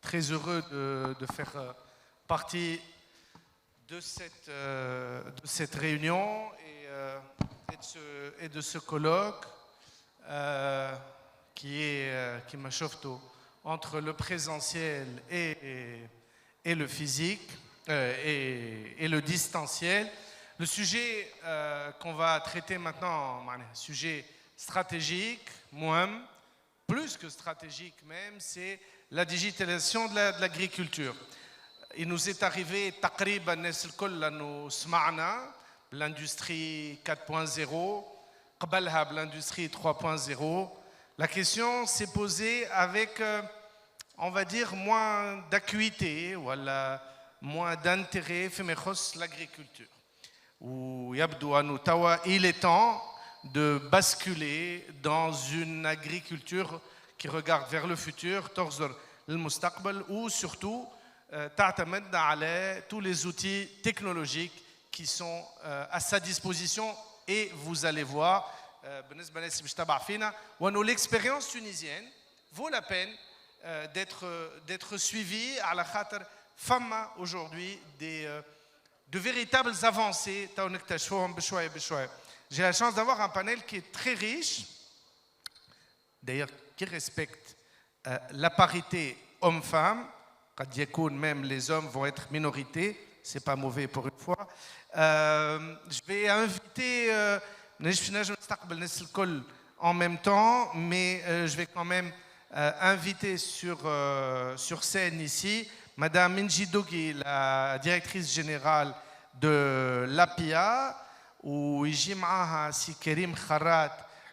très heureux de faire partie de cette réunion et de ce colloque qui m'achauffe entre le présentiel et le physique et le distanciel. Le sujet qu'on va traiter maintenant, un sujet stratégique, plus que stratégique même, c'est la digitalisation de l'agriculture. Il nous est arrivé تقريبا الناس الكل انه سمعنا l'industrie 4.0 قبلها l'industrie 3.0. La question s'est posée avec on va dire moins d'acuité ou moins d'intérêt في ما يخص l'agriculture. ويبدو أنه توا il est temps de basculer dans une agriculture qui regarde vers le futur, تغزر للمستقبل, ou surtout تعتمد على tous les outils technologiques qui sont à sa disposition. Et vous allez voir, بالنسبة للناس باش تتابع فينا, وأنه l'expérience tunisienne vaut la peine d'être suivie على خاطر فما aujourd'hui de véritables avancées. J'ai la chance d'avoir un panel qui est très riche, d'ailleurs qui respecte la parité homme-femme. Même les hommes vont être minorités, c'est pas mauvais pour une fois. Je vais inviter en même temps, mais je vais quand même inviter sur scène ici Madame Minji Dogui, la directrice générale de l'APIA, ou يجي معاها سي كريم خرات,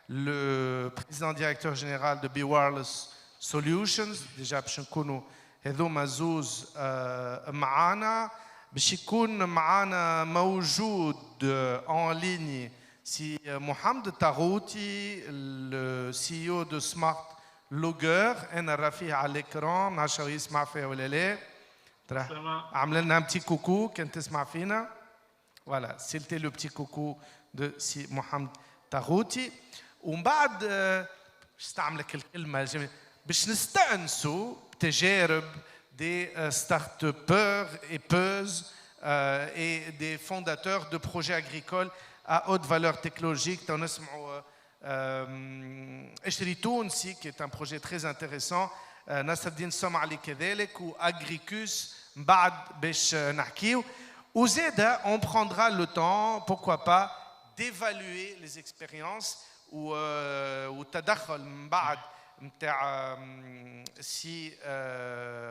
le président directeur général de Be Wireless Solutions. Déjà باش نكونوا هذوما زوز معانا. باش يكون معانا موجود en ligne سي محمد الطاغوتي, le CEO de Smart Logger. انا رافيه على الاكران, ما عرفتش يسمع فيا ولا لا. عمل لنا un petit coucou كان تسمع فينا. Voilà, c'était le petit coucou de Si Mohamed Tarouti. ومن بعد استعملك الكلمة باش نستأنسوا بتجارب des start-upers et peuses et des fondateurs de projets agricoles à haute valeur technologique. نسمعوا اشتري تونسي qui est un projet très intéressant. نصر الدين السمعلي كذلك, و Agricus بعد باش نحكيو. وزيدا on prendra le temps, pourquoi pas, d'évaluer les expériences والتدخل من بعد نتاع سي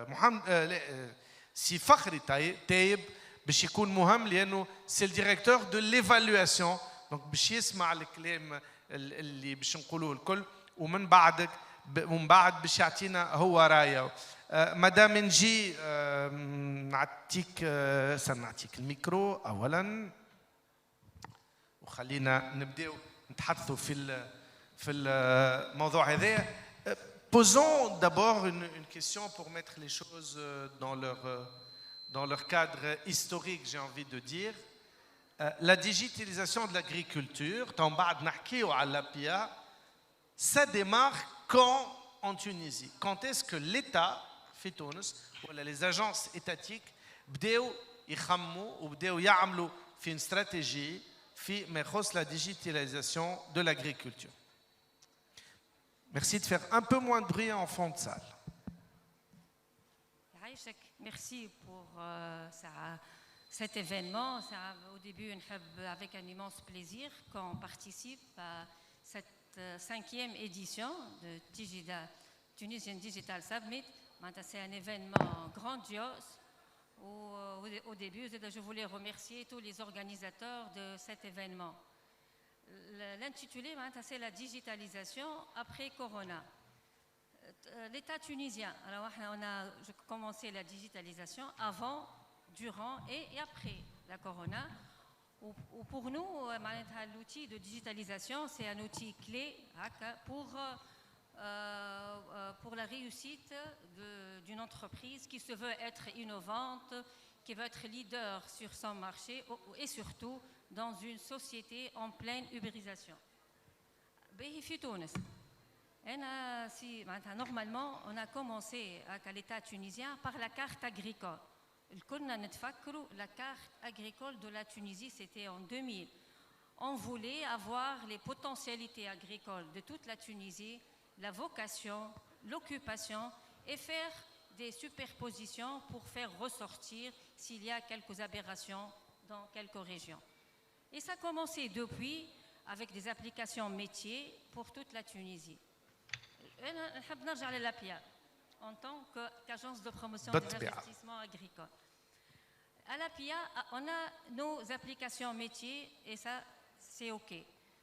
محمد سي فخري تايب باش يكون مهم, لانه سي الديريكتور دو ليفالواسيون, دونك باش يسمع الكلام اللي باش نقولوه الكل, ومن بعد باش يعطينا هو رايه. مدام نجي نعطيك الميكرو اولا, وخلينا نبداو نتحدثوا في الموضوع هذا. Posons d'abord une question pour mettre les choses dans leur cadre historique, j'ai envie de dire. La digitalisation de l'agriculture, ça démarre quand en Tunisie? Quand est-ce que l'État, les agences étatiques, بداو يخموا وبداو يعملوا في une stratégie في ما يخص la digitalisation de l'agriculture? Merci de faire un peu moins de bruit en fond de salle. Merci pour cet événement. Au début, avec un immense plaisir qu'on participe à cette 5e édition de Tunisian Digital Summit. C'est un événement grandiose. Au début, je voulais remercier tous les organisateurs de cet événement. L'intitulé, c'est la digitalisation après Corona. L'État tunisien, alors on a commencé la digitalisation avant, durant et après la Corona. Pour nous, l'outil de digitalisation, c'est un outil clé pour la réussite d'une entreprise qui se veut être innovante, qui veut être leader sur son marché et surtout dans une société en pleine ubérisation. في تونس Normalement, on a commencé à l'État tunisien par la carte agricole. La carte agricole de la Tunisie, c'était en 2000. On voulait avoir les potentialités agricoles de toute la Tunisie, la vocation, l'occupation et faire des superpositions pour faire ressortir s'il y a quelques aberrations dans quelques régions. Et ça a commencé depuis avec des applications métiers pour toute la Tunisie. l'APIA en tant qu'agence de promotion des investissements agricoles. À l'APIA, on a nos applications métiers et ça, c'est OK.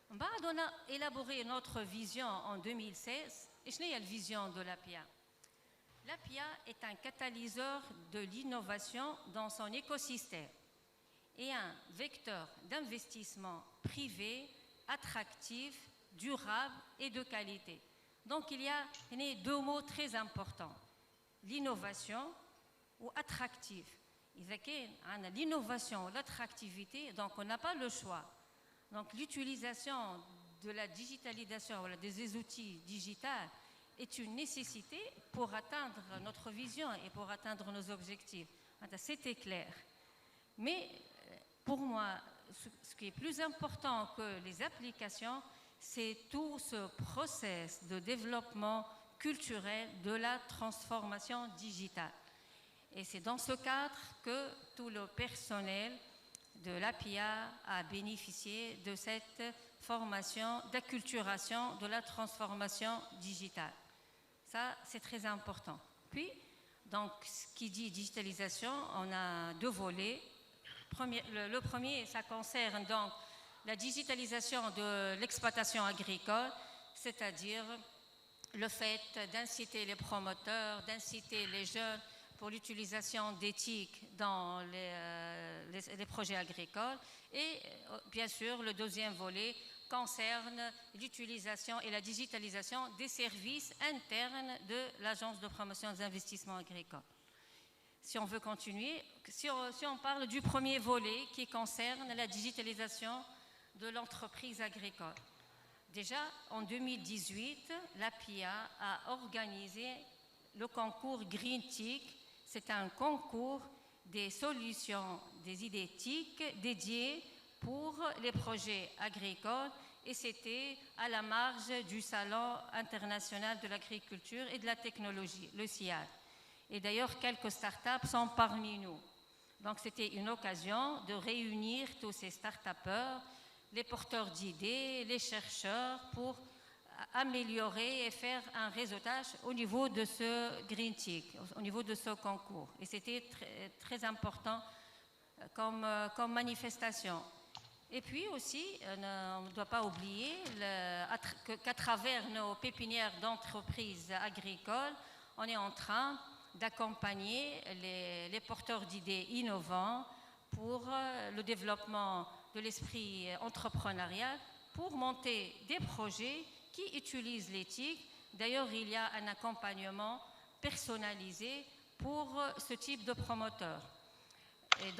On a élaboré notre vision en 2016. Et quelle est la vision de l'APIA? L'APIA est un catalyseur de l'innovation dans son écosystème et un vecteur d'investissement privé attractif, durable et de qualité. Donc il y a deux mots très importants, l'innovation ou attractif. L'innovation, l'attractivité, donc on n'a pas le choix. Donc l'utilisation de la digitalisation, des outils digitaux est une nécessité pour atteindre notre vision et pour atteindre nos objectifs. C'était clair. Mais pour moi, ce qui est plus important que les applications, c'est tout ce process de développement culturel de la transformation digitale. Et c'est dans ce cadre que tout le personnel de l'APIA a bénéficié de cette formation d'acculturation de la transformation digitale. Ça, c'est très important. Puis, donc, ce qui dit digitalisation, on a deux volets. Le premier, ça concerne donc la digitalisation de l'exploitation agricole, c'est-à-dire le fait d'inciter les promoteurs, d'inciter les jeunes pour l'utilisation d'éthique dans les projets agricoles. Et bien sûr, le deuxième volet concerne l'utilisation et la digitalisation des services internes de l'Agence de promotion des investissements agricoles. Si on veut continuer, si on parle du premier volet qui concerne la digitalisation de l'entreprise agricole. Déjà, en 2018, l'APIA a organisé le concours Green TIC. C'est un concours des solutions, des idées TIC dédiées pour les projets agricoles et c'était à la marge du Salon international de l'agriculture et de la technologie, le CIAT. Et d'ailleurs, quelques startups sont parmi nous. Donc, c'était une occasion de réunir tous ces start-upers, les porteurs d'idées, les chercheurs, pour améliorer et faire un réseautage au niveau de ce Green TIC, au niveau de ce concours. Et c'était très, très important comme manifestation. Et puis aussi, on ne doit pas oublier qu'à travers nos pépinières d'entreprises agricoles, on est en train d'accompagner les porteurs d'idées innovantes pour le développement de l'esprit entrepreneurial, pour monter des projets qui utilisent l'éthique. D'ailleurs, il y a un accompagnement personnalisé pour ce type de promoteurs. Et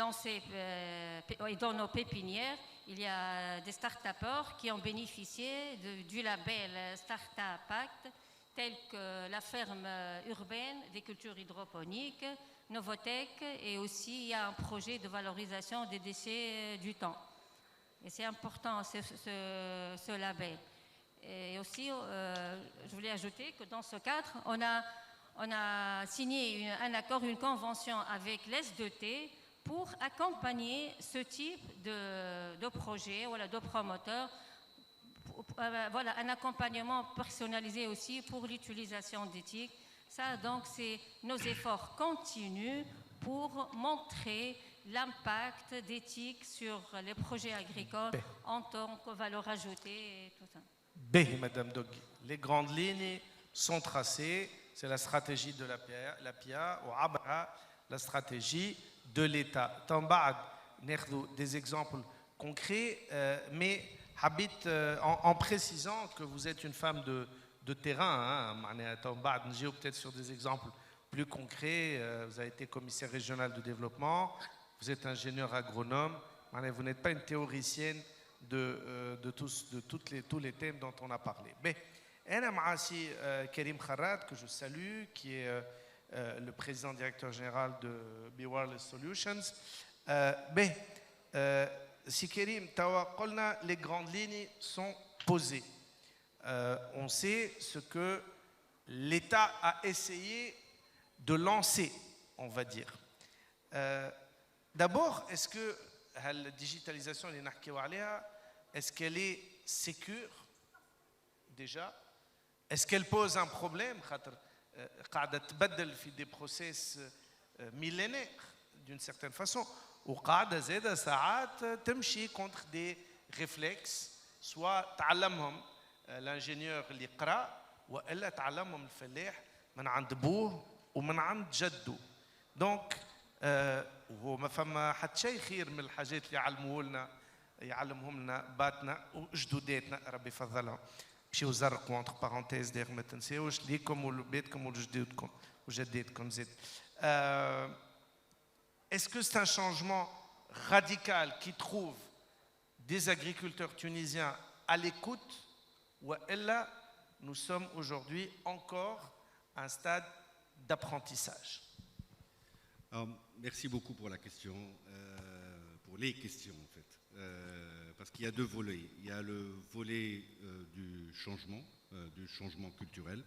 dans nos pépinières, il y a des start-upers qui ont bénéficié du label Startup Act, tels que la ferme urbaine des cultures hydroponiques, Novotech, et aussi il y a un projet de valorisation des déchets du temps. Et c'est important ce label. Et aussi, je voulais ajouter que dans ce cadre, on a signé un accord, une convention avec l'S2T pour accompagner ce type de projet, de promoteurs. Voilà, un accompagnement personnalisé aussi pour l'utilisation d'éthique. Ça, donc, c'est nos efforts continus pour montrer l'impact d'éthique sur les projets agricoles en tant que valeur ajoutée et tout ça. Bien, Madame Dogui, les grandes lignes sont tracées. C'est la stratégie de l'APIA ou ABRA, la stratégie de l'État. Tambad, des exemples concrets, mais habite en précisant que vous êtes une femme de terrain. Tambad, j'ai peut-être sur des exemples plus concrets. Vous avez été commissaire régional de développement, vous êtes ingénieur agronome. Vous n'êtes pas une théoricienne de tous les thèmes dont on a parlé. Mais أنا مع سي كريم خرات que je salue qui est le président directeur général de Be Wireless Solutions. Ben, si Karim, les grandes lignes sont posées. On sait ce que l'État a essayé de lancer, on va dire. D'abord, est-ce que la digitalisation, est-ce qu'elle est sécure déjà? Est-ce qu'elle pose un problème? قاعدة تبدل في des process millénaires d'une certaine façon وقاعدة زادة ساعات تمشي contre des réflexes soit تعلمهم l'ingénieur اللي يقرأ وإلا تعلمهم الفلاح من عند بوه ومن عند جده دونك وهو ما فما حتى شيء خير من الحاجات اللي يعلمهم لنا باتنا وجدوداتنا ربي يفضلهم مشيو زرقوا entre parenthèses داير ما تنساوش ليكم ولبيتكم ولجدودكم وجداتكم زاد. Est-ce que c'est un changement radical qui trouve des agriculteurs tunisiens à l'écoute ou là nous sommes aujourd'hui encore à un stade d'apprentissage? Alors, merci beaucoup pour la question, pour les questions en fait. Parce qu'il y a deux volets. Il y a le volet du changement culturel,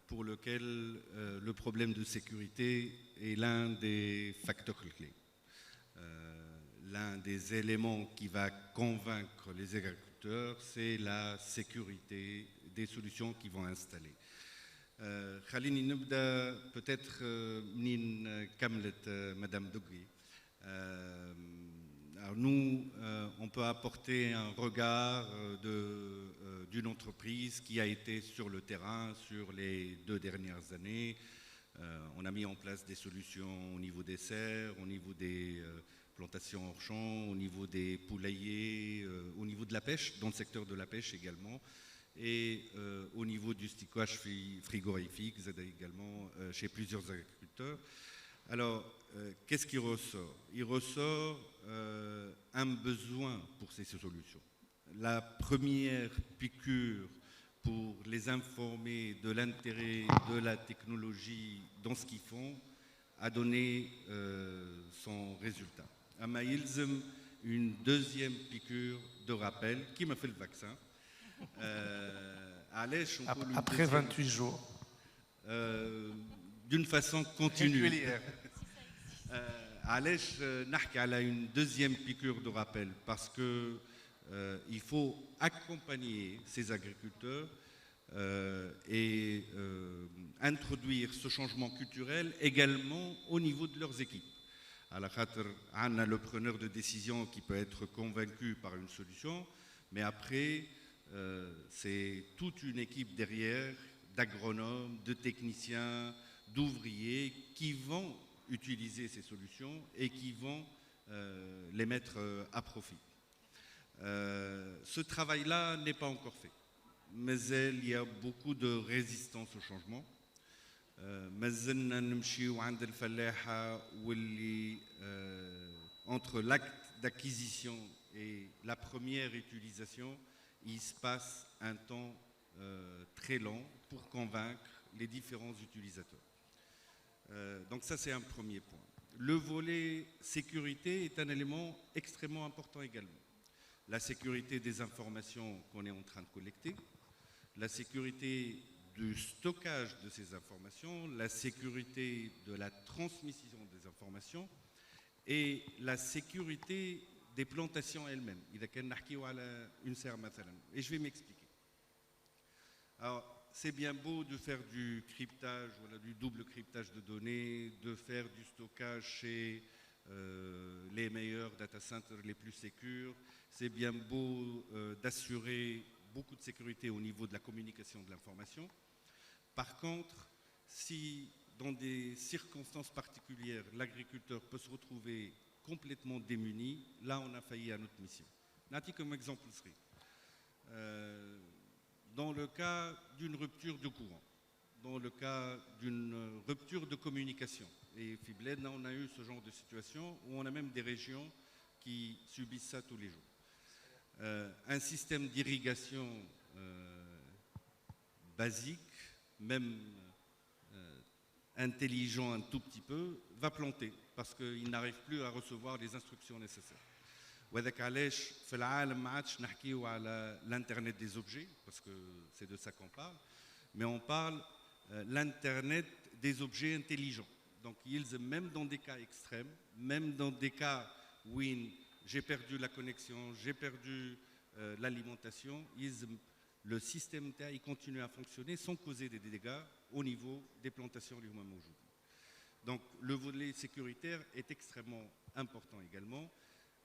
pour lequel le problème de sécurité est l'un des facteurs clés. L'un des éléments qui va convaincre les agriculteurs, c'est la sécurité des solutions qu'ils vont installer. خليني نبدأ peut-être منين كملت Madame Dogui. Alors nous, on peut apporter un regard d'une entreprise qui a été sur le terrain sur les 2 dernières années. On a mis en place des solutions au niveau des serres, au niveau des plantations hors champ, au niveau des poulaillers, au niveau de la pêche, dans le secteur de la pêche également, et au niveau du stockage frigorifique également chez plusieurs agriculteurs. Alors, qu'est-ce qui ressort? Il ressort un besoin pour ces solutions. La première piqûre pour les informer de l'intérêt de la technologie dans ce qu'ils font a donné son résultat. Ama yilzem une deuxième piqûre de rappel qui m'a fait le vaccin. Après 28 jours. D'une façon continue. علاش نحكي على une deuxième piqûre de rappel parce que il faut accompagner ces agriculteurs et introduire ce changement culturel également au niveau de leurs équipes. على خاطر عندنا le preneur de décision qui peut être convaincu par une solution, mais après c'est toute une équipe derrière d'agronomes, de techniciens, d'ouvriers qui vont utiliser ces solutions et qui vont les mettre à profit. Ce travail-là n'est pas encore fait. Mais il y a beaucoup de résistance au changement. مازلنا نمشيو عند الفلاحة واللي entre l'acte d'acquisition et la première utilisation, il se passe un temps très long pour convaincre les différents utilisateurs. Donc ça, c'est un premier point. Le volet sécurité est un élément extrêmement important également. La sécurité des informations qu'on est en train de collecter, la sécurité du stockage de ces informations, la sécurité de la transmission des informations et la sécurité des plantations elles-mêmes. Et je vais m'expliquer. Alors, c'est bien beau de faire du cryptage, voilà, du double cryptage de données, de faire du stockage chez les meilleurs data centers, les plus sécures. C'est bien beau d'assurer beaucoup de sécurité au niveau de la communication de l'information. Par contre, si dans des circonstances particulières, l'agriculteur peut se retrouver complètement démuni, là on a failli à notre mission. Nati comme exemple serait dans le cas d'une rupture de courant, dans le cas d'une rupture de communication. Et Fibledna, on a eu ce genre de situation où on a même des régions qui subissent ça tous les jours. Un système d'irrigation basique, même intelligent un tout petit peu, va planter parce qu'il n'arrive plus à recevoir les instructions nécessaires. وهذاك علاش في العالم ما عادش نحكيو على l'internet des objets parce que c'est de ça qu'on parle, mais on parle l'internet des objets intelligents. Donc même dans des cas extrêmes, même dans des cas où j'ai perdu la connexion, j'ai perdu l'alimentation, le système il continue à fonctionner sans causer des dégâts au niveau des plantations du moment aujourd'hui. Donc le volet sécuritaire est extrêmement important également.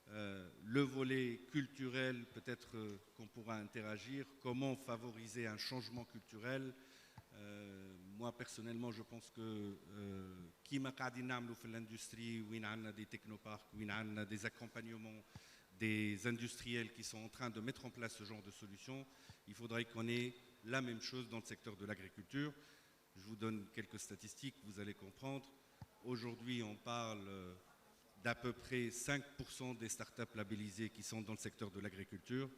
Le volet culturel, peut-être qu'on pourra interagir, comment favoriser un changement culturel. Moi personnellement je pense que كيما قاعدين نعملوا في l'industrie وين عندنا des technoparks وين عندنا des accompagnements des industriels qui sont en train de mettre en place ce genre de solutions, il faudrait qu'on ait la même chose dans le secteur de l'agriculture. Je vous donne quelques statistiques, vous allez comprendre. Aujourd'hui, on parle d'à peu près 5% des startups labellisées qui sont dans le secteur de l'agriculture.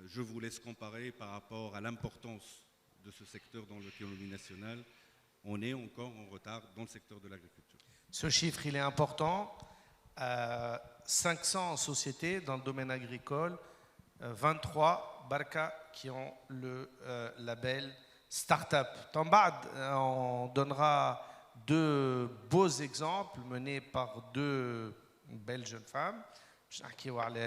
Je vous laisse comparer par rapport à l'importance de ce secteur dans l'économie nationale. On est encore en retard dans le secteur de l'agriculture. Ce chiffre, il est important. 500 sociétés dans le domaine agricole, 23 Barka qui ont le label Startup. On donnera deux beaux exemples menés par deux belles jeunes femmes. باش نحكيو على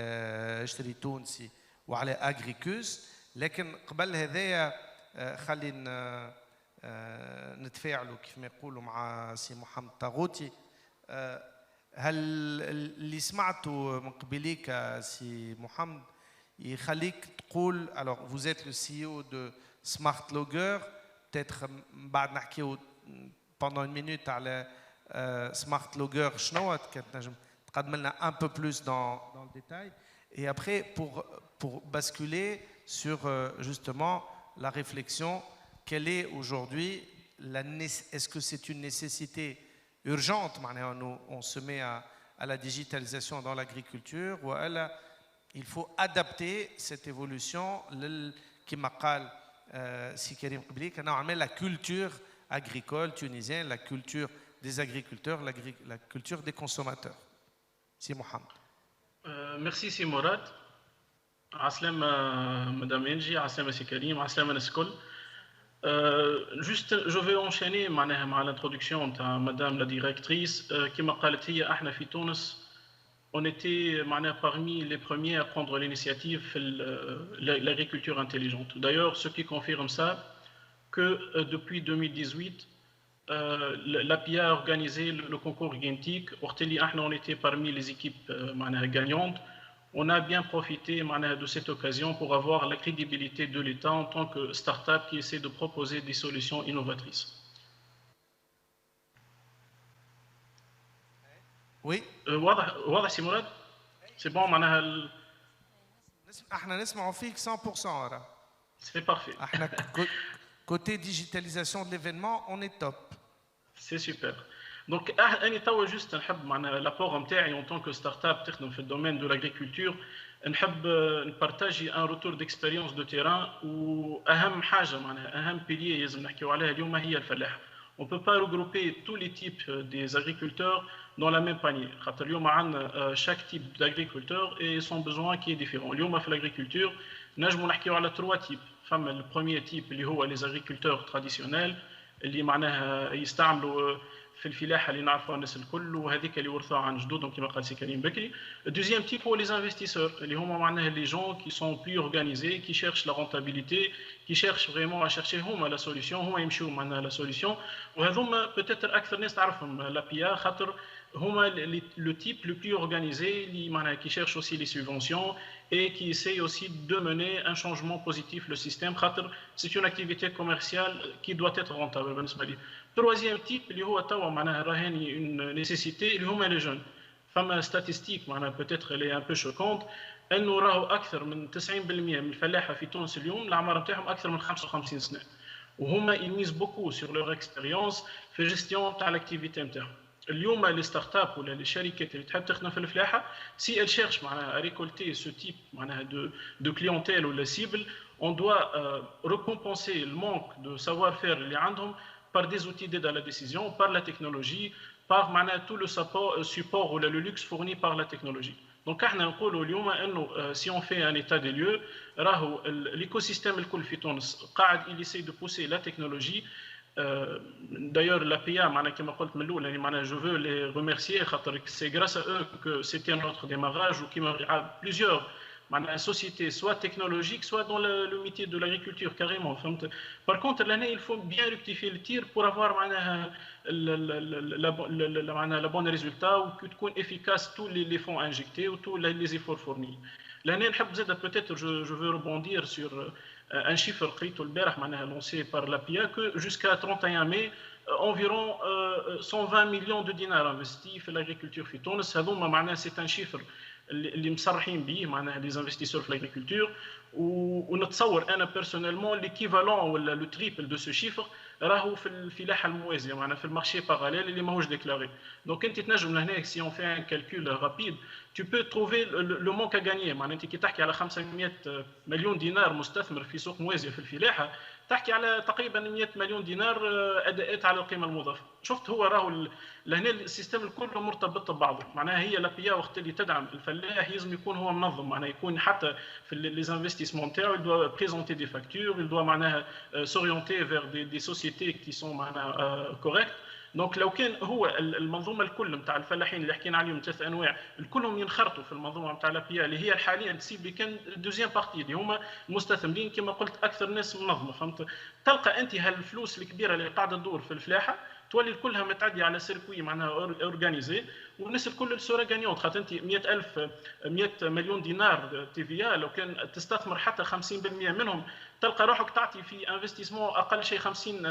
اشتري تونسي وعلى اغريكوس، لكن قبل هذايا خلينا نتفاعلوا كيف ما يقولوا مع سي محمد طاغوتي. هل اللي سمعته من قبليك سي محمد يخليك تقول alors vous êtes le CEO de Smart Logger, peut-être بعد نحكيو pendant une minute على Smart Logger شنو كانت نجم تقدم لنا un peu plus dans le détail, et après pour basculer sur justement la réflexion, quelle est aujourd'hui est-ce que c'est une nécessité urgente, on se met à la digitalisation dans l'agriculture, ou il faut adapter cette évolution كما قال سي كريم قبليك la culture agricole tunisienne, la culture des agriculteurs, la culture des consommateurs. C'est Mohamed. Merci Si Mourad. Aslama Madame Enji, Aslama Si Karim, Aslama Neskol. Juste, je vais enchaîner مع l'introduction de Madame la directrice. كما قالت هي احنا في تونس on était parmi les premiers à prendre l'initiative de l'agriculture intelligente. D'ailleurs, ce qui confirme ça, que depuis 2018, l'API a organisé le concours Gentic. On était parmi les équipes gagnantes. On a bien profité de cette occasion pour avoir la crédibilité de l'État en tant que start-up qui essaie de proposer des solutions innovatrices. Oui. واضح سي مراد؟ C'est bon معناها احنا نسمعوا فيك 100%. C'est parfait. احنا côté digitalisation de l'événement, on est top. C'est super. Donc أنا توا juste نحب معناها l'apport نتاعي en tant que start-up تخدم في الدومين de l'agriculture، نحب نبارطاجي un retour d'expérience de terrain، وأهم حاجة معناها أهم pilier لازم نحكيو عليها اليوم هي الفلاح. On ne peut pas regrouper tous les types des agriculteurs dans la même panier. Chaque type d'agriculteur et son besoin qui est différent. Dans l'agriculture, nous avons trois types. Le premier type, les agriculteurs traditionnels, qui utilisent في الفلاحه اللي نعرفوها الناس الكل وهذيك اللي ورثوها عن جدودهم كما قال سي كريم بكري. Deuxième type هو les investisseurs اللي هما معناها les gens qui sont plus organisés, qui cherchent la rentabilité, qui cherchent vraiment à chercher هما la solution، هما يمشيو معناها la solution، وهذوما peut-être اكثر ناس تعرفهم l'APIA خاطر هما le type le plus organisé اللي معناها qui cherche aussi les subventions et qui essaye aussi de mener un changement positif le système خاطر c'est une activité commerciale qui doit être rentable بالنسبه لي. Troisième type, اللي هو توا معناها راهي une nécessité اللي هما les jeunes. فما statistique معناها peut-être elle est un peu choquante انه راهو اكثر من 90% من الفلاحه في تونس اليوم العمر نتاعهم اكثر من 55 سنه. وهما ils misent beaucoup sur leur expérience في gestion تاع l'activité نتاعهم. اليوم les startups ولا les شركات اللي تحب تخدم في الفلاحه si elles cherchent معناها à récolter ce type معناها de clientèle ou la cible on doit récompenser le manque de savoir-faire اللي عندهم par des outils d'aide à la décision, par la technologie, par tout le support ou le luxe fourni par la technologie. Donc, si on fait un état des lieux, l'écosystème il essaie de pousser la technologie. D'ailleurs, l'APIA, je veux les remercier, c'est grâce à eux que c'était notre démarrage ou qu'il y a plusieurs sociétés, soit technologiques, soit dans le métier de l'agriculture, carrément. Par contre, l'année, il faut bien rectifier le tir pour avoir le bon résultat ou que soit efficace tous les fonds injectés ou tous les efforts fournis. L'année, peut-être, je veux rebondir sur un chiffre lancé par l'APIA que jusqu'à 31 mai, environ 120 millions de dinars investis dans l'agriculture في تونس. C'est un chiffre اللي مصرحين به معناها les investisseurs في l'agriculture ونتصور انا personnellement l'équivalent ولا le triple de ce chiffre راهو في الفلاحه الموازيه معناها في المارشي باراليل اللي ماهوش ديكلاري. دونك انت تنجم لهنا si on fait un calcul rapide tu peux trouver le manque à gagner. معناها انت كي تحكي على 500 مليون دينار مستثمر في سوق موازيه في الفلاحه تحكي على تقريبا 100 مليون دينار اداءات على القيمه المضافه. شفت هو راهو لهنا السيستم الكل مرتبط ببعضه. معناها هي لابيا وقت اللي تدعم الفلاح لازم يكون هو منظم معناها يكون حتى في les investissements تاعو il doit présenter des factures, il doit معناها s'orienter vers des sociétés qui sont معناها correctes. دونك لو كان هو المنظومه الكل نتاع الفلاحين اللي حكينا عليهم 3 انواع الكلهم ينخرطوا في المنظومه نتاع لابيا اللي هي حاليا تسيب كان الدوزيام بارتي اللي هما المستثمرين كما قلت اكثر ناس منظمه. فهمت تلقى انت هالفلوس الكبيره اللي قاعده تدور في الفلاحه تولي كلها متعديه على سيركوي معناها اورغانيزي والناس الكل الصوره غانيون. خاطر انت 100 مليون دينار تي في لو كان تستثمر حتى 50% منهم تلقى روحك تعطي في انفستيسمون اقل شيء 50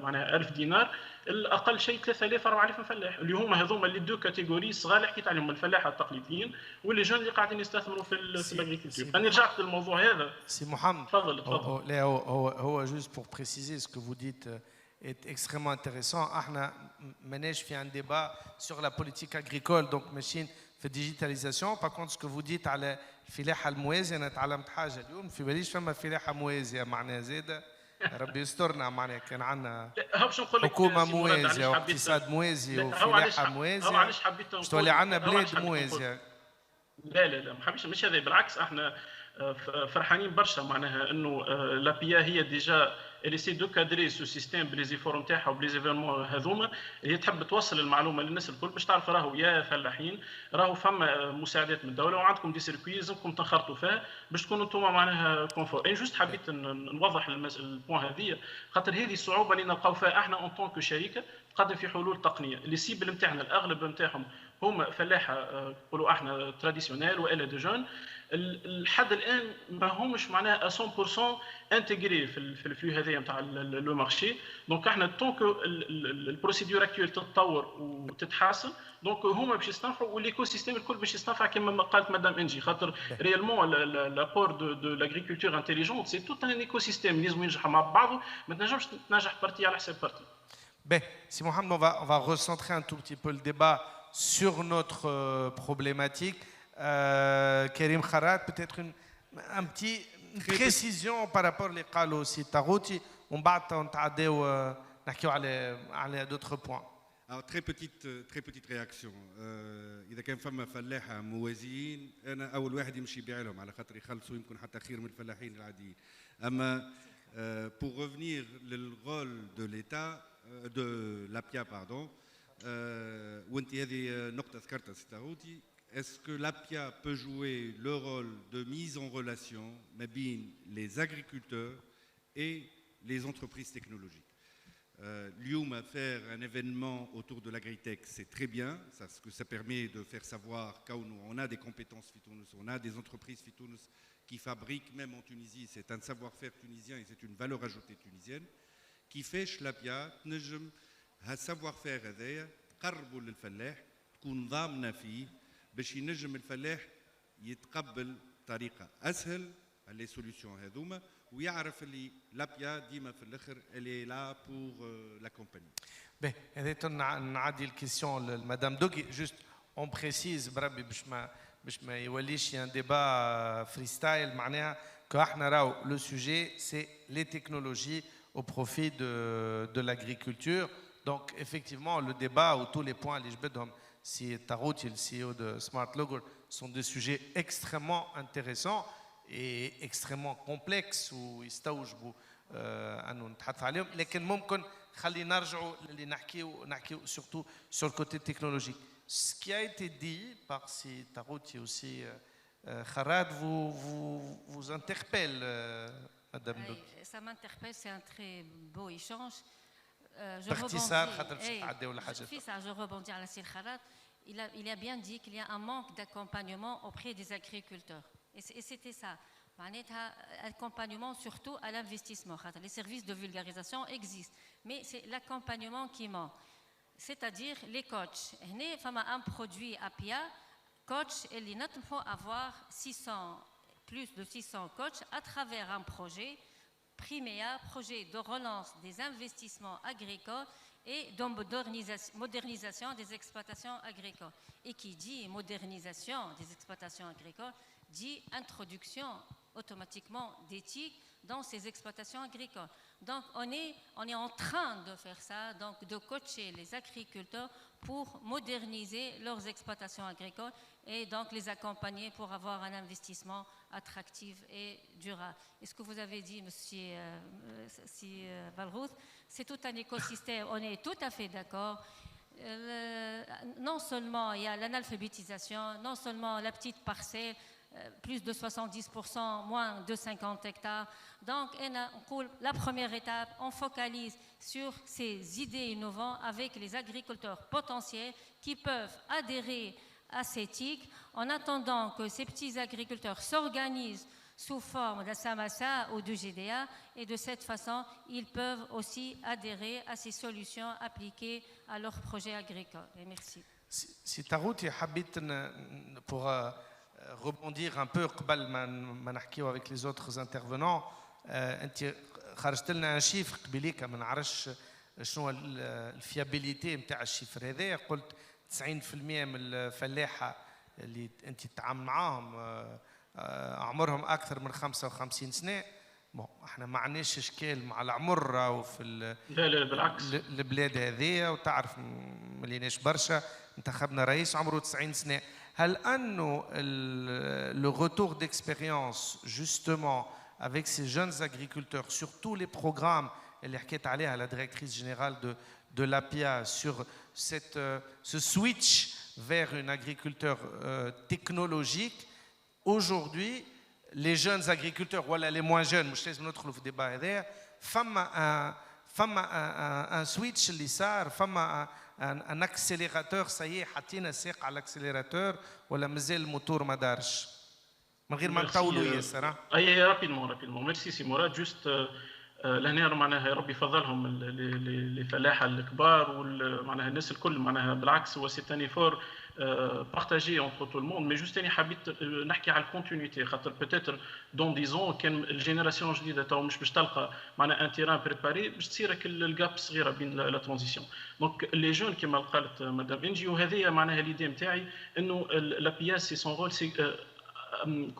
معناها 1000 دينار الاقل شيء 3000 4000 فلاح اللي هما هذوما اللي دو كاتيجوري صغار اللي حكيت عليهم الفلاحه التقليديين واللي جون اللي قاعدين يستثمروا في الاغريكولتور. انا رجعت للموضوع هذا. سي محمد تفضل. هو juste pour préciser ce que vous dites est extrêmement intéressant. احنا ماناش في un débat sur la politique agricole donc ماشيين في الديجيتاليزاسيون. par contre ce que vous dites على الفلاحه الموازيه انا تعلمت حاجه اليوم في باليش فما فلاحه موازيه معناها زاده ربي يسترنا معناها كان عندنا حكومه موازيه واقتصاد موازي وفلاحه موازيه باش تولي عندنا بلاد موازيه. لا ما حبيتش مش هذا بالعكس احنا فرحانين برشا معناها انه لابيا هي ديجا elle essaie de cadrer ce système بلي فور نتاعها وبلي ايفينمون هذوما. هي تحب توصل المعلومه للناس الكل باش تعرف راهو يا فلاحين راهو فما مساعدات من الدوله وعندكم دي سيركوي لازمكم تنخرطوا فيها باش تكونوا انتم معناها كونفور. انا جوست حبيت نوضح البوان هذه خاطر هذه الصعوبه اللي نلقاو فيها احنا اون طونك شركه تقدم في حلول تقنيه. اللي سيبل نتاعنا الاغلب نتاعهم هما فلاحه نقولوا احنا تراديسيونيل والا دو جون الحد الان ما همش معناها 100% انتجري في الفلو هذايا نتاع لو مارشي. دونك احنا طونك البروسيدور اكتويل تتطور وتتحسن دونك هما باش يستنفعوا والايكو سيستيم الكل باش يستنفع كما قالت مدام انجي. خاطر ريالمون لابور دو لاغريكولتور انتيليجونت سي توت ان ايكو سيستيم لازم ينجحوا مع بعضه ما تنجمش تنجح بارتي على حساب بارتي. Ben, si Mohamed, on va recentrer un tout petit peu le débat sur notre problématique. Karim Kharat, peut-être une précision par rapport à قالوا سي تاغوتي ومن بعد نتعداو نحكيو على d'autres points. Alors très petite réaction. إذا كان فما فلاحة موازيين أنا أول واحد يمشي يبيع لهم على خاطر يخلصوا يمكن حتى خير من الفلاحين العاديين. أما pour revenir le rôle de l'État de l'APIA pardon وانت هذه نقطة ذكرتها سي تاغوتي. Est-ce que l'APIA peut jouer le rôle de mise en relation entre les agriculteurs et les entreprises technologiques? L'IUM faire un événement autour de l'agritech, c'est très bien, parce que ça permet de faire savoir qu'on a des compétences Fitounos, on a des entreprises Fitounos qui fabriquent, même en Tunisie, c'est un savoir-faire tunisien et c'est une valeur ajoutée tunisienne, qui fait que l'APIA, un savoir-faire, تقربوا للفلاح تكون ضامنة فيه باش ينجم الفلاح يتقبل طريقه اسهل لي سوليوشن هذوما ويعرف اللي لابيا ديما في الاخر اللي لا بور لا كومباني. باهي هذا نعدي الكيسيون لمدام دوغي جوست اون بريسيز بربي باش ما يوليش ان ديبا فري ستايل معناها le sujet, c'est les technologies au profit de l'agriculture. Donc, effectivement, le débat ou tous les points, les si Tarot et le CEO de Smart Logo sont des sujets extrêmement intéressants et extrêmement complexes ويستوجبوا أنه نتحدث عليهم. لكن ممكن خلينا نرجعوا اللي نحكيو surtout sur le côté technologique. Ce qui a été dit par si Tarot et aussi Kharad vous interpelle, Madame Douk. Ça m'interpelle, c'est un très beau échange. Je rebondis à la Sir Kharad. Il a bien dit qu'il y a un manque d'accompagnement auprès des agriculteurs. Et c'était ça. Accompagnement surtout à l'investissement. Les services de vulgarisation existent, mais c'est l'accompagnement qui manque. C'est-à-dire les coachs. Il y a un produit APIA, coach, il faut avoir plus de 600 coachs à travers un projet Primea, projet de relance des investissements agricoles et de modernisation des exploitations agricoles. Et qui dit modernisation des exploitations agricoles dit introduction automatiquement d'éthique dans ces exploitations agricoles. Donc on est en train de faire ça, donc de coacher les agriculteurs pour moderniser leurs exploitations agricoles et donc les accompagner pour avoir un investissement attractif et durable. Et ce que vous avez dit, Monsieur Valrouth, c'est tout un écosystème, on est tout à fait d'accord. Non seulement il y a l'analphabétisation, non seulement la petite parcelle, plus de 70%, moins de 50 hectares. Donc, la première étape, on focalise sur ces idées innovantes avec les agriculteurs potentiels qui peuvent adhérer à cette éthique en attendant que ces petits agriculteurs s'organisent sous forme de SAMASA ou de GDA et de cette façon, ils peuvent aussi adhérer à ces solutions appliquées à leurs projets agricoles. Et merci. Si Tarouti habite pour rebondir un peu قبل ما نحكيو avec les autres intervenants, انت خرجت لنا un chiffre قبيليك ما نعرفش شنو الفيابيليتي نتاع الشيفر هذا. قلت 90% من الفلاحه اللي انت تتعامل معاهم عمرهم اكثر من 55 سنه. احنا ما عندناش اشكال مع العمر وفي لا بالعكس البلاد هذه، وتعرف مليناش برشا. انتخبنا رئيس عمره 90 سنه. هل انه le retour d'expérience justement avec ces jeunes agriculteurs sur tous les programmes اللي حكيت عليها la directrice générale de l'APIA sur ce switch vers une agriculture technologique, aujourd'hui les jeunes agriculteurs ولا les moins jeunes مش لازم ندخلوا في الديبا هذا، فما un switch اللي صار، فما un accélérateur. ça y est حطينا الساق على الاكسليراتور ولا مازال الموتور ما دارش؟ من غير ما نطولوا ياسر. اي رابيدمون ميرسي سي مراد. جوست لهنا معناها ربي يفضلهم الفلاحه الكبار ومعناها الناس الكل، معناها بالعكس هو سي ان ايفور بارتاجي اونتر تو الموند. مي جوست اني حبيت نحكي على الكونتينيتي، خاطر بوتيتر دون ديزون كان الجينيراسيون الجديده تو مش باش تلقى معناها ان تيران بريباري، باش تصير الجاب صغيره بين لا ترانزيسيون. دونك لي جون كما قالت مدام انجي، وهذه معناها ليدي نتاعي انه لا بي اس سي سون رول سي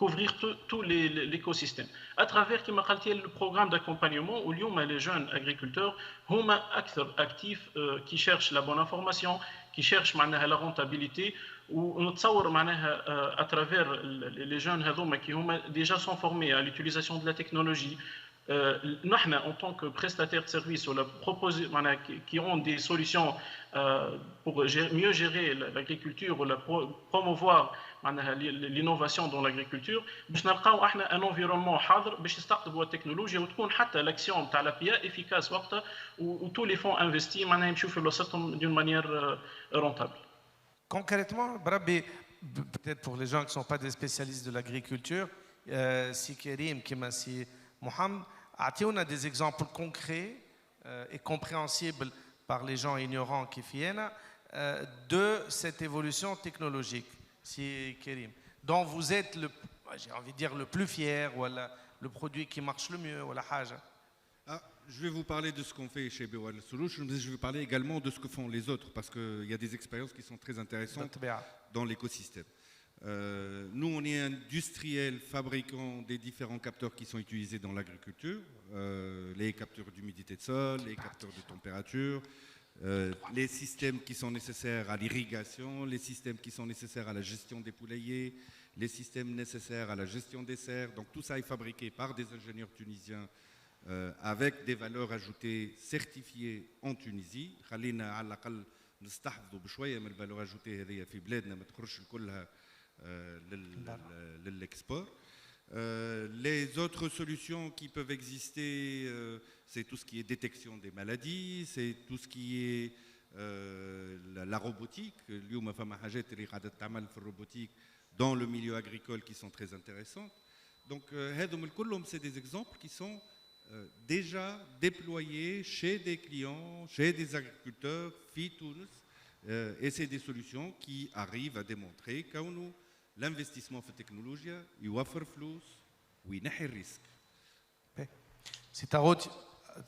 couvrir tout l'écosystème à travers كما قلتي le programme d'accompagnement où les jeunes agriculteurs هما أكثر actifs qui cherchent la bonne information, qui cherchent معناها la rentabilité. ونتصور معناها à travers les jeunes هذوما qui هما déjà sont formés à l'utilisation de la technologie. Nous, en tant que prestataires de services qui ont des solutions pour mieux gérer l'agriculture ou promouvoir l'innovation dans l'agriculture, nous avons un environnement حاضر باش يستقطبوا التكنولوجيا وتكون حتى l'action تاع l'APIA efficace وقتها où tous les fonds investis معناها يمشوا في بلاصتهم d'une manière rentable. Concrètement, Brabi, peut-être pour les gens qui ne sont pas des spécialistes de l'agriculture, si Kérim, si Mohamed, a-t-il des exemples concrets et compréhensibles par les gens ignorants qui viennent de cette évolution technologique, si Kérim, dont vous êtes j'ai envie de dire le plus fier, ou le produit qui marche le mieux, ou la haja? Je vais vous parler de ce qu'on fait chez Bewal Solutions, mais je vais parler également de ce que font les autres, parce qu'il y a des expériences qui sont très intéressantes dans l'écosystème. Nous, on est industriel, fabricant des différents capteurs qui sont utilisés dans l'agriculture, les capteurs d'humidité de sol, les capteurs de température, les systèmes qui sont nécessaires à l'irrigation, les systèmes qui sont nécessaires à la gestion des poulaillers, les systèmes nécessaires à la gestion des serres. Donc tout ça est fabriqué par des ingénieurs tunisiens avec des valeurs ajoutées certifiées en Tunisie. خلينا على الأقل نستحفظوا بشوية من الفالور ajoutées هذه في بلادنا ما تخرجش كلها l'export. Les autres solutions qui peuvent exister, c'est tout ce qui est détection des maladies, c'est tout ce qui est la robotique. اليوم فما حاجات اللي قاعدة تعمل في الروبوtique dans le milieu agricole qui sont très intéressantes. Donc, هذوم الكلهم c'est des exemples qui sont déjà déployés chez des clients, chez des agriculteurs, في تونس, et c'est des solutions qui arrivent à démontrer que l'investissement في التكنولوجيا يوفر فلوس وينحي الريسك. سي تاغوت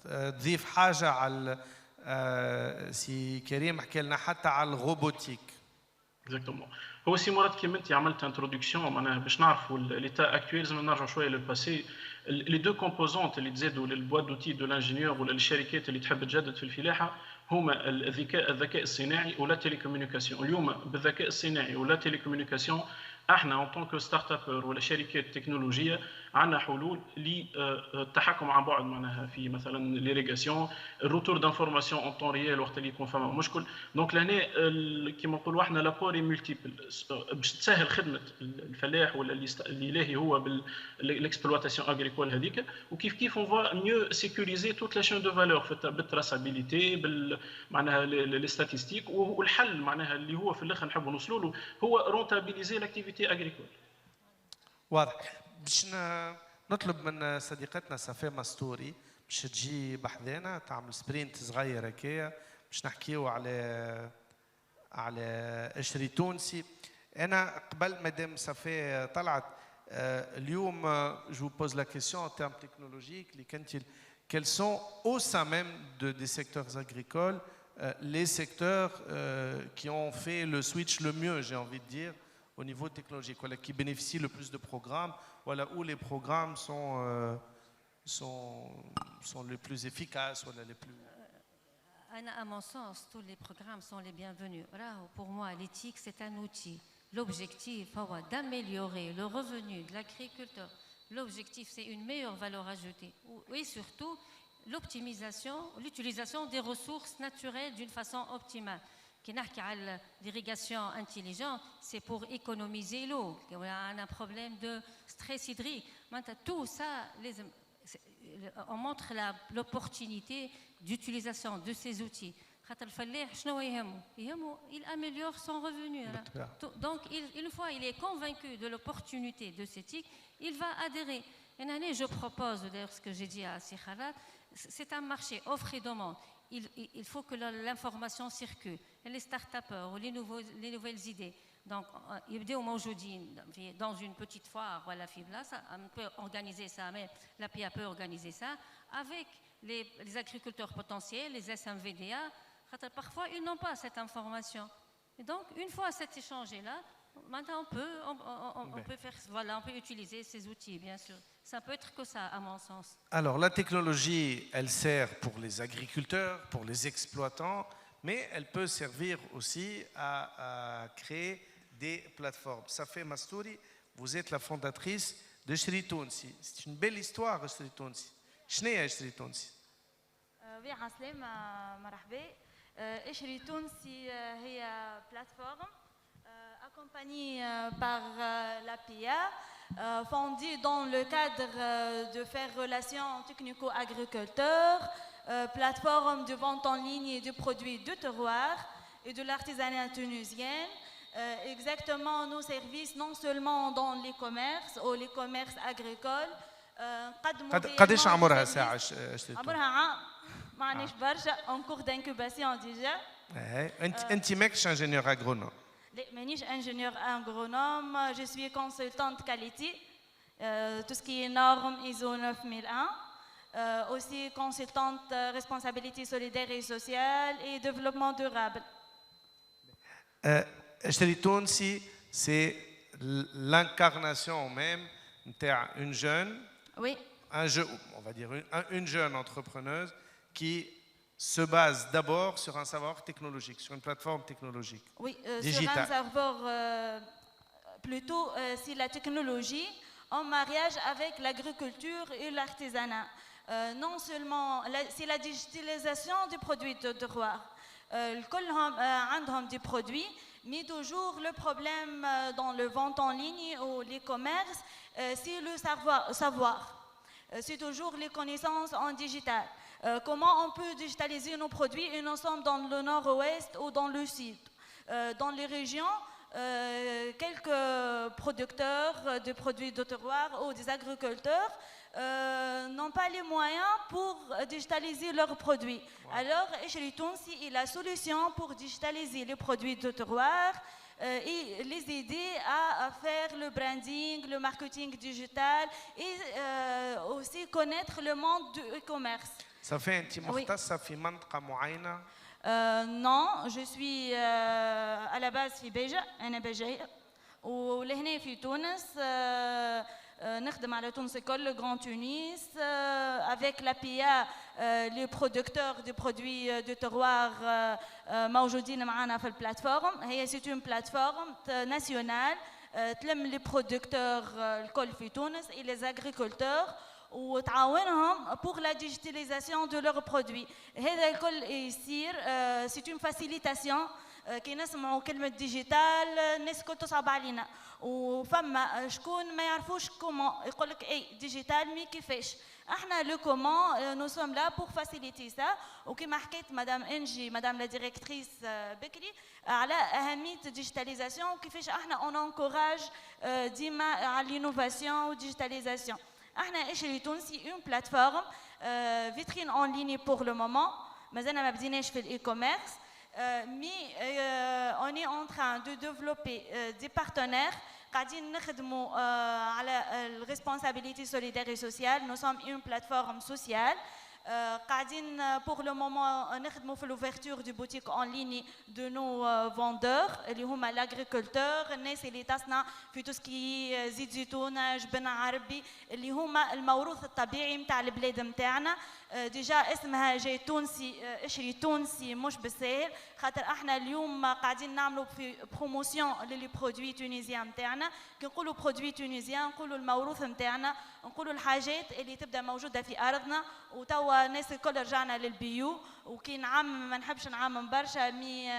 تضيف حاجه على سي كريم حكى لنا حتى على الروبوتيك. اكزاكتومون. هو سي مراد كيما انت عملت انتروداكسيون معناها باش نعرفوا ليتا اكتويل لازم نرجعوا شويه للباسي. لي دو كومبوزونت اللي تزادوا للبواد دوتي دو لانجينيور ولا للشركات اللي تحب تجدد في الفلاحه هما الذكاء الصناعي ولا تيليكومونيكاسيون. اليوم بالذكاء الصناعي ولا تيليكومونيكاسيون احنا ان طونك ستارت ابر ولا شركات تكنولوجيه عندنا حلول للتحكم عن بعد معناها في مثلا ليريغاسيون الروتور دانفورماسيون اون طون ريال وقت اللي يكون فما مشكل. دونك لهنا كيما نقولوا احنا لابوري مولتيبل باش تسهل خدمه الفلاح ولا اللي لاهي هو بالاكسبلواتاسيون اغريكول هذيك. وكيف كيف اون فوا ميو سيكوريزي توت لا شين دو فالور بالتراسابيليتي معناها لي ستاتيستيك. والحل معناها اللي هو في الاخر نحبوا نوصلوا له هو رونتابيليزي لاكتيفيتي اغريكول. واضح. باش نطلب من صديقتنا صفاء مستوري باش تجي بحذانا تعمل سبرينت صغير هكايا باش نحكيو على قشري تونسي. انا قبل مدام صفاء طلعت اليوم جو بوز لا كيسيون en termes technologiques اللي كنتي quels sont au sein même des secteurs agricoles les secteurs qui ont fait le switch le mieux, j'ai envie de dire, au niveau technologique, voilà, qui bénéficient le plus de programmes, voilà, où les programmes sont les plus efficaces, voilà, les plus... À mon sens, tous les programmes sont les bienvenus. Pour moi, l'éthique, c'est un outil. L'objectif, c'est d'améliorer le revenu de l'agriculteur. L'objectif, c'est une meilleure valeur ajoutée. Et surtout, l'utilisation des ressources naturelles d'une façon optimale. L'irrigation intelligente, c'est pour économiser l'eau. On a un problème de stress hydrique. Tout ça, on montre l'opportunité d'utilisation de ces outils. Il améliore son revenu. Donc, une fois il est convaincu de l'opportunité de cette éthique, il va adhérer. Je propose, d'ailleurs, ce que j'ai dit à Sikhalat, c'est un marché, offre et demande. Il faut que l'information circule. Les start-upers ou les nouvelles idées. Donc, aujourd'hui, dans une petite foire, voilà, on peut organiser ça, mais la PIA peut organiser ça avec les agriculteurs potentiels, les SMVDA. Parfois, ils n'ont pas cette information. Et donc, une fois cet échange-là, maintenant on peut faire, voilà, on peut utiliser ces outils, bien sûr. Ça peut être que ça, à mon sens. Alors, la technologie, elle sert pour les agriculteurs, pour les exploitants, mais elle peut servir aussi à créer des plateformes. Safé Mastouri, vous êtes la fondatrice de Shri Tounsi. C'est une belle histoire, Shri Tounsi. Qu'est-ce que Shri Tounsi? Oui, Haslem, marhaba. Shri Tounsi est une plateforme accompagnée par la PIA, fondée dans le cadre de faire relations technico-agriculteurs, plateforme de vente en ligne de produits de terroir et de l'artisanat tunisien. Exactement nos services non seulement dans les commerces ou les commerces agricoles. قديش عمرها ساعة اشتريتوها؟ عمرها عام معناش برشا en cours d'incubation déjà. انت ماكش ingénieur agronome. لا مانيش ingénieur agronome, je suis consultante qualité, tout ce qui est normes ISO 9001, aussi consultante responsabilité solidaire et sociale et développement durable. Shri Tounsi, c'est l'incarnation même d'une jeune, Oui. on va dire une jeune entrepreneuse qui se base d'abord sur un savoir technologique, sur une plateforme technologique. Oui, sur Digital. un serveur, plutôt c'est la technologie en mariage avec l'agriculture et l'artisanat. Non seulement, c'est la digitalisation des produits de terroir. كلهم عندهم des produits, mais toujours le problème dans le vente en ligne ou les commerces, c'est le savoir. C'est toujours les connaissances en digital. Comment on peut digitaliser nos produits et nous sommes dans le nord-ouest ou dans le sud. Dans les régions, quelques producteurs de produits de terroir ou des agriculteurs n'ont pas les moyens pour digitaliser leurs produits. Wow. Alors, Eshri Tounsi est la solution pour digitaliser les produits de terroir et les aider à faire le branding, le marketing digital et aussi connaître le monde du e-commerce. Ça fait un petit مختصة في منطقة معينة؟ Non, je suis à la base في بيجة، أنا بيجية ولهنا في تونس نخدم على تونس كل le Grand Tunis avec l'APIA les producteurs de produits de terroir موجودين معنا في البلاتفورم. هي c'est une plateforme nationale تلم les producteurs الكل في تونس et les agriculteurs وتعاونهم pour la digitalisation de leurs produits. هذا الكل يصير c'est une facilitation. كي نسمعوا كلمة ديجيتال الناس الكل تصعب علينا وفما شكون ما يعرفوش كومون يقول لك اي ديجيتال مي كيفاش. احنا لو كومون نو سوم لا بور فاسيليتي سا وكما حكيت مدام انجي مدام لا ديريكتريس بكري على اهميه الديجيتاليزاسيون وكيفاش احنا اون انكوراج ديما على لينوفاسيون والديجيتاليزاسيون. احنا اشري تونسي اون بلاتفورم فيترين اون ليني بور لو مومون مازلنا ما بديناش في الاي كوميرس. Mais on est en train de développer des partenaires. قاعدين نخدموا على responsabilité solidaire et sociale. Nous sommes une plateforme sociale. قاعدين pour le moment نخدموا في l'ouverture du boutique en ligne de nos vendeurs اللي هما l'agriculteur الناس اللي تصنع في توسكي زيت زيتون جبن عربي اللي هما الموروث الطبيعي نتاع البلاد نتاعنا. ديجا اسمها جاي تونسي اشري تونسي مش بالساهل خاطر احنا اليوم قاعدين نعملوا في بروموسيون للي برودوي تونيزيان نتاعنا. كي نقولوا برودوي تونيزيان نقولوا الموروث نتاعنا نقولوا الحاجات اللي تبدا موجوده في ارضنا وتوا الناس الكل رجعنا للبيو وكي نعمم ما نحبش نعمم برشا مي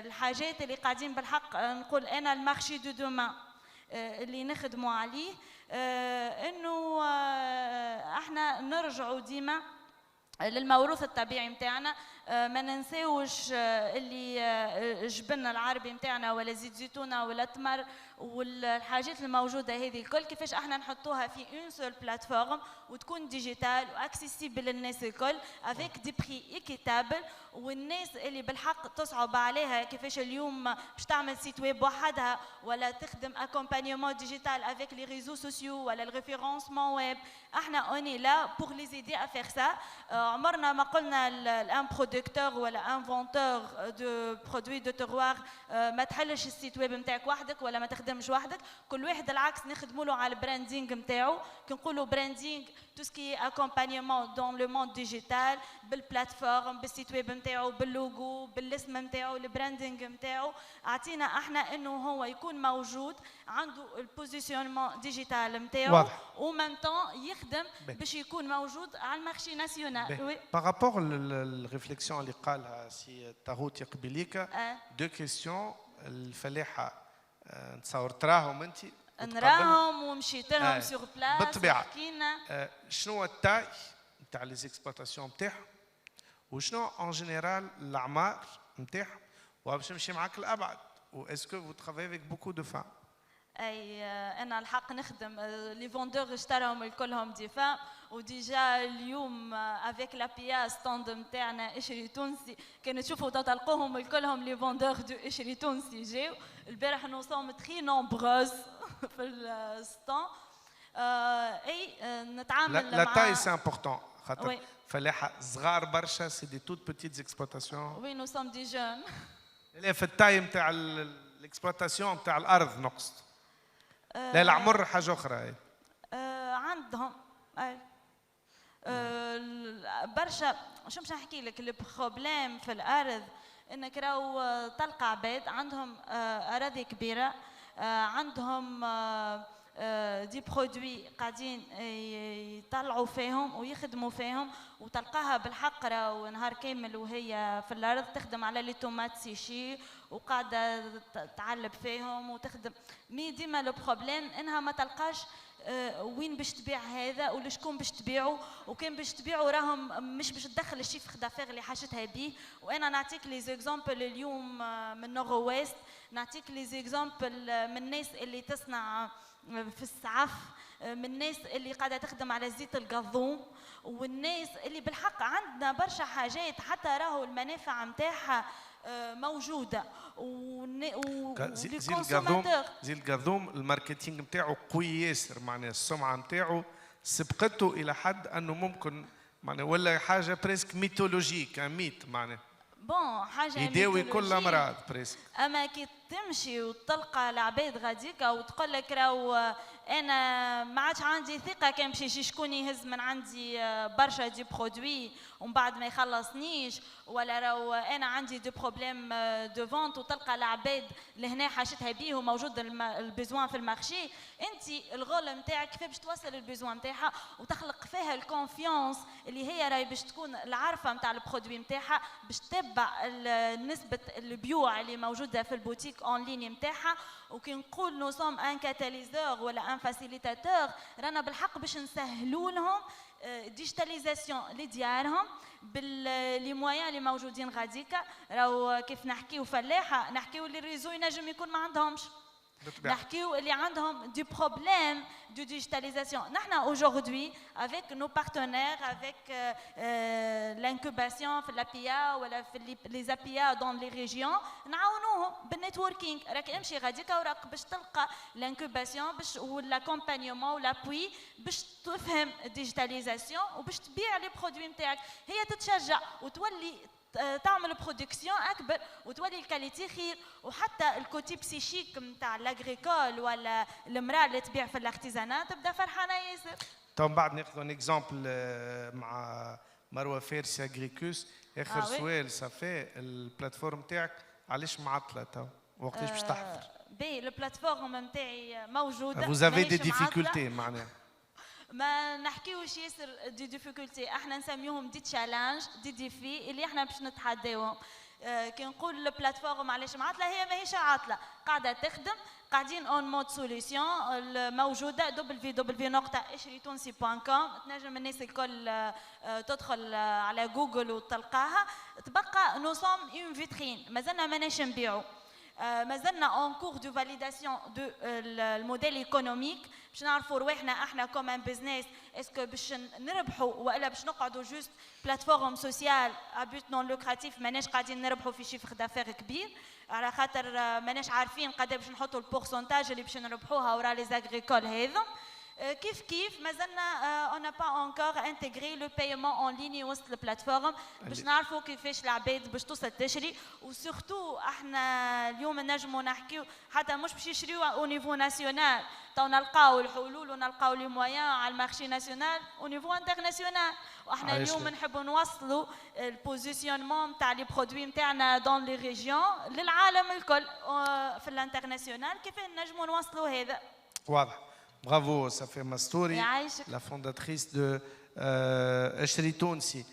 الحاجات اللي قاعدين بالحق نقول انا المارشي دو دوما اللي نخدموا عليه انه احنا نرجعوا ديما للموروث الطبيعي نتاعنا. ما ننساوش اللي جبنا العربي نتاعنا ولا زيت زيتونه ولا تمر والحاجات الموجوده هذه الكل كيفاش احنا نحطوها في اون سول بلاتفورم وتكون ديجيتال واكسيسيبل للناس الكل افيك دي بري ايكيتابل والناس اللي بالحق تصعب عليها كيفاش اليوم باش تعمل سيت ويب وحدها ولا تخدم اكومبانيومون ديجيتال افيك لي ريزو سوسيو ولا الريفيرونسمون ويب. احنا اوني لا بور لي ايدي ا فير سا. عمرنا ما قلنا الان برودكتور ولا انفونتور دو برودوي دو تروار ما تحلش السيت ويب نتاعك وحدك ولا ما تخدمش وحدك. كل واحد العكس نخدموا له على البراندينغ نتاعو. كي نقولوا براندينغ تو سكي اكومبانيومون دون لو موند ديجيتال بالبلاتفورم بالسيت ويب نتاعو باللوغو بالاسم نتاعو البراندينغ نتاعو. اعطينا احنا انه هو يكون موجود عنده البوزيشنمون ديجيتال نتاعو ومن طون يخدم باش يكون موجود على المارشي ناسيونال. بارابور الريفليكسيون اللي قالها سي طاغوت قبيليك دو كيستيون الفلاحه نتصور تراهم انت نراهم ومشيت لهم سور بلاص بالطبيعه. شنو التاي نتاع لي زيكسبلوطاسيون نتاعهم وشنو اون جينيرال الاعمار نتاعهم وباش نمشي معاك الابعد واسكو فو ترافاي افيك بوكو دو فام. اي انا الحق نخدم لي فوندور اشتراهم الكلهم دي فام وديجا اليوم افيك لابيا ستاند نتاعنا اشري تونسي كانوا تشوفوا تلقوهم الكلهم لي فوندور دو اشري تونسي جاو البارح نو سوم تري نومبروز في الستاند. اي نتعامل لا تاي سي امبورطون خاطر فلاحه صغار برشا سي دي توت بيتيت اكسبلوطاسيون. وي نو سوم دي جون. لا في التاي نتاع الاكسبلوطاسيون نتاع الارض نقصد لا العمر حاجه اخرى. عندهم برشا شو باش نحكي لك البروبليم في الارض انك راهو تلقى عباد عندهم اراضي كبيره عندهم دي برودوي قاعدين يطلعوا فيهم ويخدموا فيهم وتلقاها بالحق راهو نهار كامل وهي في الارض تخدم على لي تومات سيشي وقاعده تعلب فيهم وتخدم مي ديما لو بروبليم انها ما تلقاش وين باش تبيع هذا ولشكون باش تبيعه وكان باش تبيعه راهم مش باش تدخل الشيف دافير اللي حاجتها بيه. وانا نعطيك لي زيكزامبل اليوم من نورو ويست نعطيك لي زيكزامبل من الناس اللي تصنع في السعف من الناس اللي قاعده تخدم على زيت القضوم والناس اللي بالحق عندنا برشا حاجات حتى راهو المنافع نتاعها موجوده زي القضوم الماركتينغ نتاعو قوي ياسر معناها السمعه نتاعو سبقته الى حد انه ممكن معناها ولا حاجه بريسك ميثولوجيك ميت معناها بون حاجه يداوي كل امراض بريسك. اما كي تمشي وتلقى العباد غاديكا وتقول لك راهو انا ما عادش عندي ثقه كان باش يجي شكون يهز من عندي برشا دي برودوي ومن بعد ما يخلصنيش ولا راهو انا عندي دو بروبليم دو فونت وتلقى العباد لهنا حاجتها بيه وموجود البيزوان في المارشي انت الغول نتاعك كيف باش توصل البيزوان نتاعها وتخلق فيها الكونفيونس اللي هي راهي باش تكون العارفه نتاع البرودوي نتاعها باش تتبع نسبه البيوع اللي موجوده في البوتيك اون ليني نتاعها. وكي نقول نو سوم ان كاتاليزور ولا ان فاسيليتاتور رانا بالحق باش نسهلوا لهم ديجيتاليزاسيون لديارهم باللي مويان اللي موجودين غاديكا راهو كيف نحكيو فلاحه نحكيو اللي الريزو ينجم يكون ما عندهمش نحكيو اللي عندهم دي بروبليم دو ديجيتاليزاسيون. نحن aujourd'hui avec nos partenaires avec l'incubation في l'APIA ولا في les APIA dans les régions نعاونوهم بالنتوركينغ راك امشي غاديكا وراك باش تلقى l'incubation باش والاكومبانيومون والابوي باش تفهم الديجيتاليزاسيون وباش تبيع لي برودوي نتاعك هي تتشجع وتولي تعمل برودكسيون اكبر وتولي الكاليتي خير وحتى الكوتي بسيشيك نتاع لاغريكول ولا المراه اللي تبيع في الارتيزانات تبدا فرحانه ياسر. تو بعد ناخذ ان اكزامبل مع مروه فارسي اغريكوس اخر سؤال صافي البلاتفورم نتاعك علاش معطله تو وقتاش باش تحفر؟ بي البلاتفورم نتاعي موجوده vous avez des difficultés معناها ما نحكيوش ياسر دي ديفيكولتي احنا نسميوهم دي تشالنج دي ديفي اللي احنا باش نتحداوهم. كي نقول البلاتفورم علاش معطله هي ماهيش عاطله قاعده تخدم قاعدين اون مود سوليسيون موجوده www.eshritunsi.com تنجم الناس الكل تدخل على جوجل وتلقاها. تبقى نو سوم اون فيترين مازلنا ماناش نبيعوا مازلنا اون كور دو فاليداسيون دو الموديل ايكونوميك باش نعرفوا رواحنا احنا كوم ان بيزنس اسكو باش نربحوا والا باش نقعدوا جوست بلاتفورم سوسيال ابوت نون لوكراتيف ماناش قاعدين نربحوا في شيفر دافير كبير على خاطر ماناش عارفين قد باش نحطوا البورسنتاج اللي باش نربحوها ورا لي زاغريكول هذم. كيف مازلنا اون با انكور انتغري لو بايمون اون ليني وسط البلاتفورم باش نعرفوا كيفاش العباد باش توصل تشري وسورتو احنا اليوم نجموا نحكيو حتى مش باش يشريو او نيفو ناسيونال تو نلقاو الحلول ونلقاو لي مويان على المارشي ناسيونال او نيفو انترناسيونال واحنا اليوم نحبوا نوصلوا البوزيسيونمون نتاع لي برودوي نتاعنا دون لي ريجيون للعالم الكل في الانترناسيونال كيف نجموا نوصلوا هذا. واضح. Bravo, Safia Mastouri, la fondatrice de Eshri Tounsi.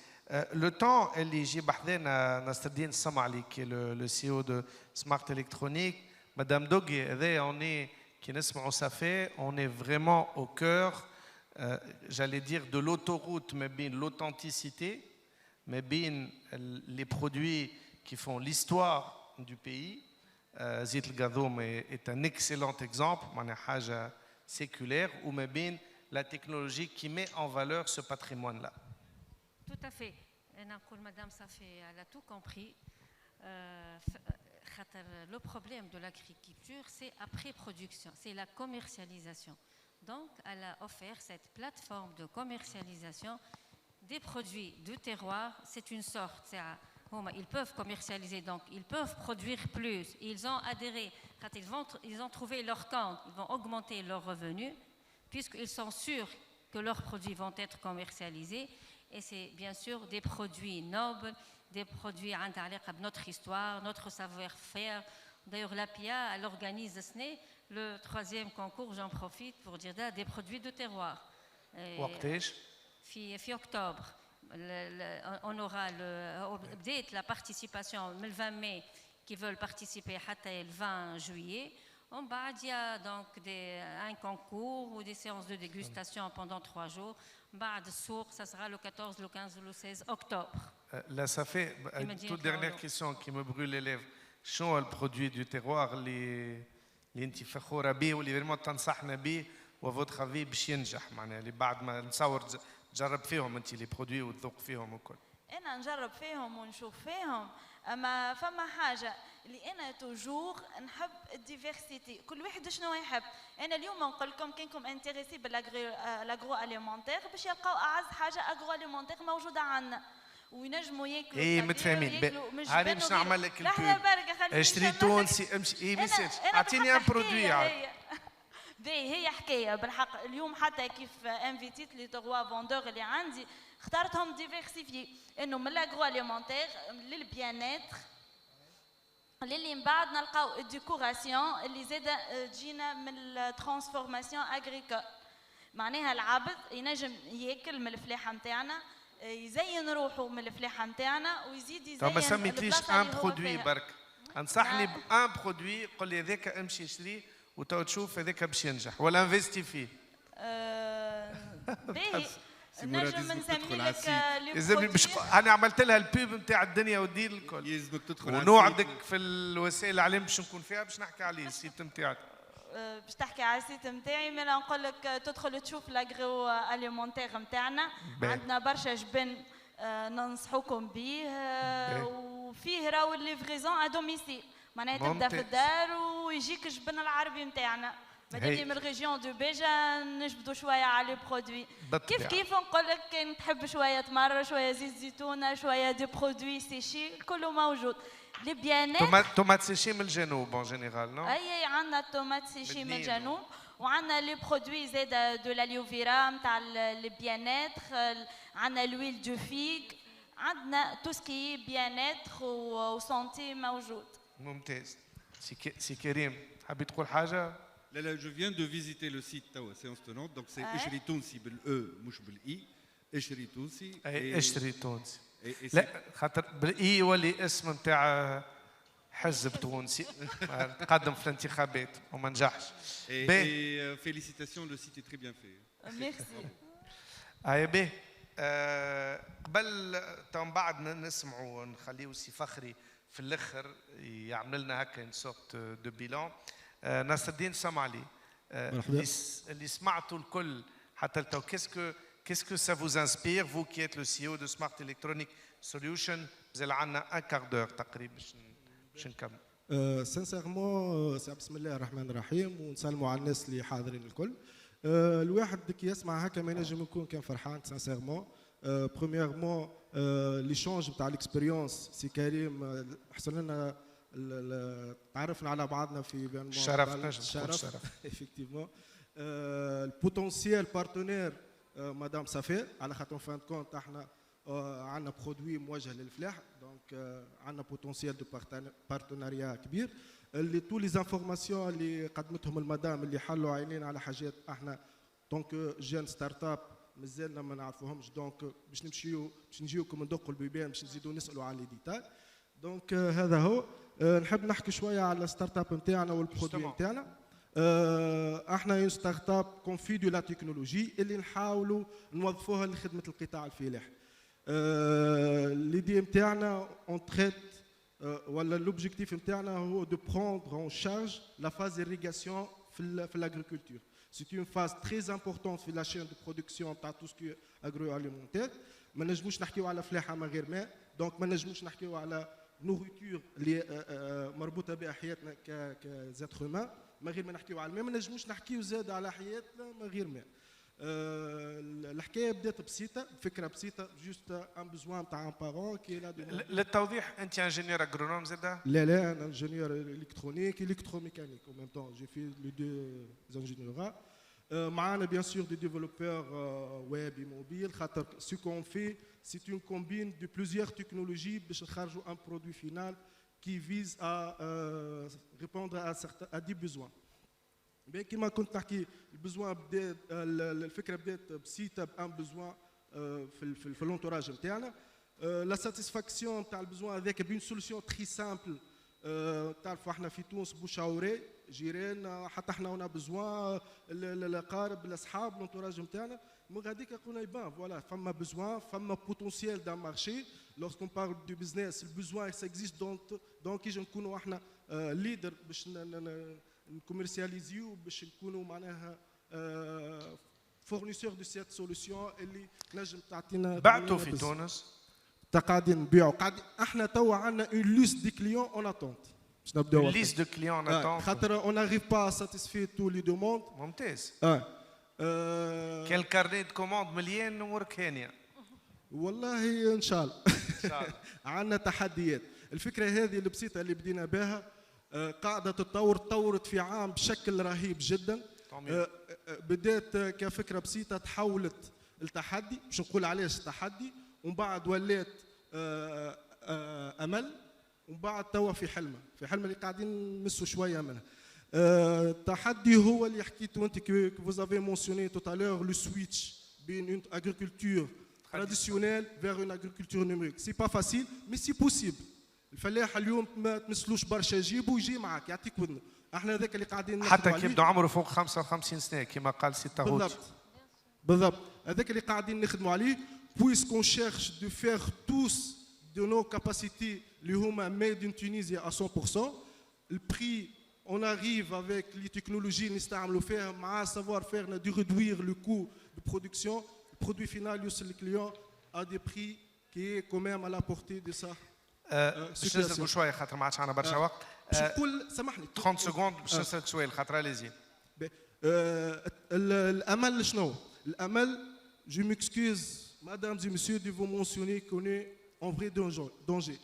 Le temps, اللي يجي بحذانا نصر الدين السمعلي qui est le CEO de Smart Electronic, Madame Dogui, on est, qui نسمعوا Safia, on est vraiment au cœur, j'allais dire de l'autoroute, mais bien l'authenticité, mais bien les produits qui font l'histoire du pays. Zit el-Gadoum est un excellent exemple, معناها حاجة séculaire ou même la technologie qui met en valeur ce patrimoine-là. Tout à fait. Madame Safé, elle a tout compris. Le problème de l'agriculture, c'est après production, c'est la commercialisation. Donc, elle a offert cette plateforme de commercialisation des produits du terroir. C'est une sorte, ils peuvent commercialiser, donc ils peuvent produire plus. Ils ont adhéré Quand ils ont trouvé leur compte, ils vont augmenter leurs revenus, puisqu'ils sont sûrs que leurs produits vont être commercialisés. Et c'est bien sûr des produits nobles, des produits en lien avec notre histoire, notre savoir-faire. D'ailleurs, l'APIA, elle organise cette année le 3e concours, j'en profite pour dire ça, des produits de terroir. وقتاش؟ في octobre. On aura la participation le 20 mai qui veulent participer le 20 juillet. Il y a donc un concours ou des séances de dégustation pendant 3 jours. Ça sera le 14, le 15 ou le 16 octobre. Là, ça fait une toute dernière question qui me brûle les lèvres. شنو البرودوي دو تيروار اللي انت فخوره به واللي فريمون تنصحنا به وفوتر افي باش ينجح معناها اللي بعد ما نصور تجرب فيهم انت لي برودوي وتذوق فيهم وكل. انا نجرب فيهم ونشوف فيهم، اما فما حاجه اللي انا توجور نحب الديفيرسيتي، كل واحد شنو يحب. انا اليوم نقول لكم كينكم انتريسي بالاغرو اليمونتير باش يلقاو اعز حاجه اغرو اليمونتير موجوده عندنا وينجموا ياكلوا. ايه متفاهمين. هاني باش نعمل لك البوب. اشتري تونسي امشي. ايه ميساج اعطيني ان برودوي عاد. هي حكايه بالحق. اليوم حتى كيف انفيتيت لي 3 فوندور اللي عندي اخترتهم ديفيرسيفي، انه من الاغرو اليمونتير للبيان اتر اللي من بعد نلقاو الديكوراسيون اللي زاد تجينا من الترانسفورماسيون اغريكول. معناها العبد ينجم ياكل من الفلاحه نتاعنا، يزين روحه من الفلاحه نتاعنا ويزيد يزين. ما سميتليش ان برودوي برك، انصحني بان برودوي قول لي هذاك امشي اشتريه وتو تشوف هذاك باش ينجح ولا انفستي فيه. باهي نجم نسمي لك لازمني باش انا عملت لها البوب نتاع الدنيا ودير الكل. يلزمك تدخل ونوعدك في الوسائل الاعلام باش نكون فيها باش نحكي عليه السيت نتاعك. باش تحكي على السيت نتاعي، مالا نقول لك تدخل تشوف لاغرو اليمونتير نتاعنا، عندنا برشا جبن ننصحوكم به، وفيه راهو الليفريزون ا دوميسيل، معناها تبدا في الدار ويجيك الجبن العربي نتاعنا. مادامي من الريجيون دو بيجا نجبدوا شويه على لي برودوي كيف نقول لك. كان تحب شويه تمر، شويه زيت زيتونه، شويه دو برودوي سيشي، كله موجود. لي بيان تومات سيشي من الجنوب اون جينيرال نو. اي عندنا تومات سيشي من الجنوب، وعندنا لي برودوي زاد دو لاليوفيرا نتاع لي بيان اتر، عندنا لويل دو فيغ، عندنا تو سكي بيان اتر وسونتي موجود. ممتاز. سي كريم حبيت تقول حاجه؟ لا je viens de visiter le site توا séance tenante, donc c'est اشري تونسي بالاو مش بالاي. اشري تونسي. اشتري تونسي. لا خاطر بالاي يولي اسم نتاع حزب تونسي تقدم في الانتخابات وما نجحش. Félicitations, le site est très bien fait. Merci. هاي باهي. قبل من بعد نسمعوا نخليو سي فخري في الاخر يعمل لنا هكا ان سورت دو بيلان. ناصر الدين سمع لي اللي سمعتوا الكل حتى لتو. Qu'est-ce que ça vous inspire, vous qui êtes le CEO de Smart Electronic Solution? مازال عندنا ان كار دور تقريبا باش نكمل. سانسيرمون بسم الله الرحمن الرحيم ونسلموا على الناس اللي حاضرين الكل. الواحد كي يسمع هكا ما ينجم يكون كان فرحان سانسيرمون. برومييرمون ليشونج نتاع الاكسبيريونس سي كريم حصل لنا تعرفنا على بعضنا في بين شرف effectivement. البوتنسيال بارتنير مدام صفاء، على خاطر فان كونت احنا عندنا برودوي موجه للفلاح، دونك عندنا بوتنسيال دو بارتناريا كبير. اللي تو لي زانفورماسيون اللي قدمتهم المدام اللي حلوا عينينا على حاجات احنا دونك جين ستارت اب مازلنا ما نعرفوهمش، دونك باش نجيوكم ندقوا البيبان باش نزيدوا نسالوا على لي ديتاي. دونك هذا هو. نحب نحكي شويه على الستارت اب نتاعنا والبرودوي نتاعنا. احنا اون ستارت اب كونفي دو لا تكنولوجي اللي نحاولوا نوظفوها لخدمه القطاع الفلاحي. ليدي نتاعنا اون تريت ولا لوبجيكتيف نتاعنا هو دو بروندر اون شارج لا فاز irrigation في الاغريكولتور. C'est une phase très importante في la chaîne de production تاع tout ce qui est agroalimentaire. ما نجموش نحكيو على فلاحه من غير ماء، دونك ما نجموش نحكيو على نوريتور اللي مربوطه بها حياتنا كزاتر هومان من غير ما نحكيو على الماء، ما نجموش نحكيو زاد على حياتنا من غير ماء. الحكايه بدات بسيطه، فكره بسيطه، جوست ان بوزوان تاع ان بارون كي لا للتوضيح انت انجينيور اجرونوم زاده؟ لا انا انجينيور الكترونيك الكتروميكانيك او ميم طون جي في لي دو انجينيورات. معانا بيان سور دي ديفلوبور ويب موبيل، خاطر سو كون في سي اون كومبين دو بليزيور تكنولوجي باش نخرجوا ان برودوي فينال كي فيز ا ريبوندر ا دي بوزوان. بين كيما كنت نحكي البزوان بدات الفكره بدات بسيطه بان بزوان في لونتوراج نتاعنا. لا ساتيسفاكسيون تاع البزوان هذاك بين سوليسيون تري سامبل. تعرفوا احنا في تونس بوشاوري جيران، حتى احنا هنا بزوان الاقارب الاصحاب لونتوراج نتاعنا. من غاديك قلنا يبان فوالا فما بزوان فما بوتونسيال دان مارشي. لورسكون بارل دو بيزنس البزوان ساكزيست دونك كي نكونوا احنا ليدر باش نكوميرسياليزيو باش نكونوا معناها فورنيسور دو سيت سوليسيون اللي نجم تعطينا. بعتوا في تونس؟ قاعدين نبيعوا، قاعدين احنا توا عندنا اون ليست دي كليون اون اتونت باش نبداو. اون ليست دو كليون اون اتونت خاطر اون ناريف با ساتيسفي تو لي دوموند. ممتاز. كان كارني دو كوموند مليان وركانيا. والله ان شاء الله. عندنا تحديات. الفكره هذه البسيطه اللي بدينا بها قاعدة تطورت في عام بشكل رهيب جدا. بدات كفكرة بسيطة تحولت التحدي، باش نقول علاش تحدي، ومن بعد ولات أمل، ومن بعد توا في حلمة اللي قاعدين نمسوا شوية منها. التحدي هو اللي حكيتوا أنت que vous avez mentionné tout à l'heure le switch بين une agriculture traditionnelle vers une agriculture numérique. C'est pas facile mais c'est possible. الفلاح اليوم ما تمسلوش برشا جيبه ويجي معك يعطيك ودنه. احنا هذاك اللي قاعدين حتى كي يبدا عمره فوق 55 سنه كما قال سي تاغوت. بالضبط هذاك اللي قاعدين نخدموا عليه. puisqu'on cherche de faire tous de nos capacités اللي هما made in Tunisie à 100%. le prix on arrive avec les technologies اللي نستعملوا فيها مع savoir faire de réduire le coût de production. le produit final يوصل للكليون à des prix qui est quand même à la portée de ça. باش نسالك شويه خاطر ما عادش عندنا برشا وقت. باش نقول سامحني 30 سكوند باش نسالك سؤال خاطر لازم. الامل شنو؟ الامل جو ميكسكوز مادام et messieurs de vous mentionner qu'on est en vrai danger.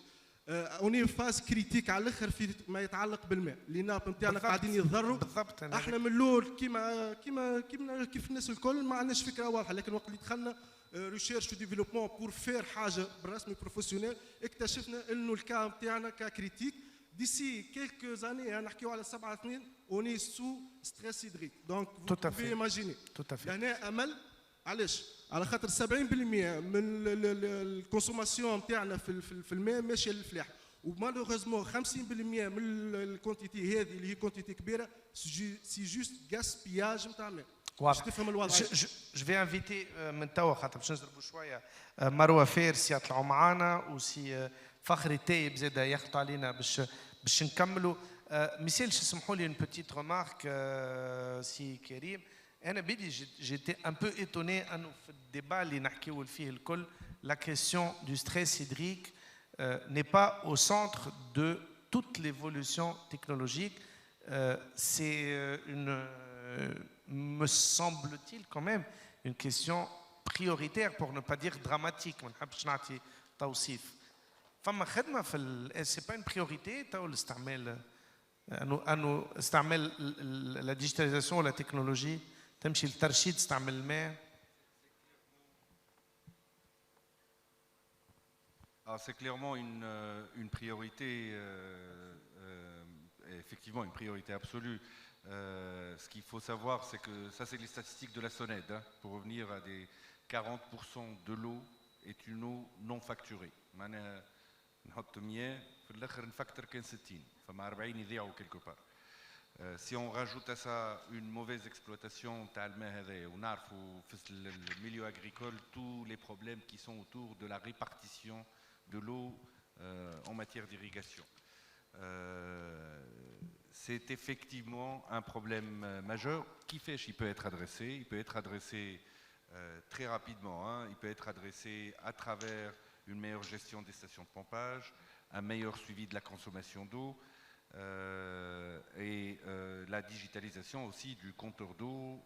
on est phase critique على الاخر في ما يتعلق بالماء. اللي ناب نتاعنا قاعدين يتضروا. بالضبط. احنا من الاول كيف الناس الكل ما عندناش فكره واضحه، لكن وقت اللي دخلنا ريشيرش وديفلوبمون بور فير حاجه بالرسمي بروفيسيونيل اكتشفنا انه الكا نتاعنا كريتيك. ديسي كيلكو زاني نحكيو على 7 سنين اوني سو ستريس هيدريك. دونك تو تافي ايماجيني هنا امل. علاش؟ على خاطر 70% من الكونسوماسيون نتاعنا في الماء ماشيه للفلاح، ومالوغوزمون 50% من الكونتيتي هذه اللي هي كونتيتي كبيره سي جوست غاسبياج نتاع الماء. باش تفهم الوضع. جو في انفيتي من توا خاطر باش نضربوا شويه مروه فارس يطلعوا معانا وسي فخري تايب زاده يخلطوا علينا باش نكملوا. مثالش اسمحوا لي اون بوتيت ريمارك سي كريم. انا بدي جيتي ان بو ايتوني انه في الديبا اللي نحكيو فيه الكل لا كيسيون دو ستريس هيدريك n'est pas au centre de toute l'évolution technologique. C'est une me semble-t-il quand même une question prioritaire pour ne pas dire dramatique. ما نحبش نعطي توصيف. فما خدمه في c'est pas une priorité تو الاستعمال انه استعمال la digitalisation ولا technologie تمشي للترشيد تستعمل الماء. Alors c'est clairement une priorité, effectivement une priorité absolue. Ce qu'il faut savoir, c'est que ça, c'est les statistiques de la SONED. Hein, pour revenir à des 40% de l'eau est une eau non facturée. نحط 100 في الآخر نفكتر كان 60 فما 40 يضيعوا quelque part. Si on rajoute à ça une mauvaise exploitation تاع الماء هذا ونعرفوا في الميليو agricole tous les problèmes qui sont autour de la répartition de l'eau en matière d'irrigation. C'est effectivement un problème majeur qui fait qu'il peut être adressé. Il peut être adressé très rapidement. Hein. Il peut être adressé à travers une meilleure gestion des stations de pompage, un meilleur suivi de la consommation d'eau, et la digitalisation aussi du compteur d'eau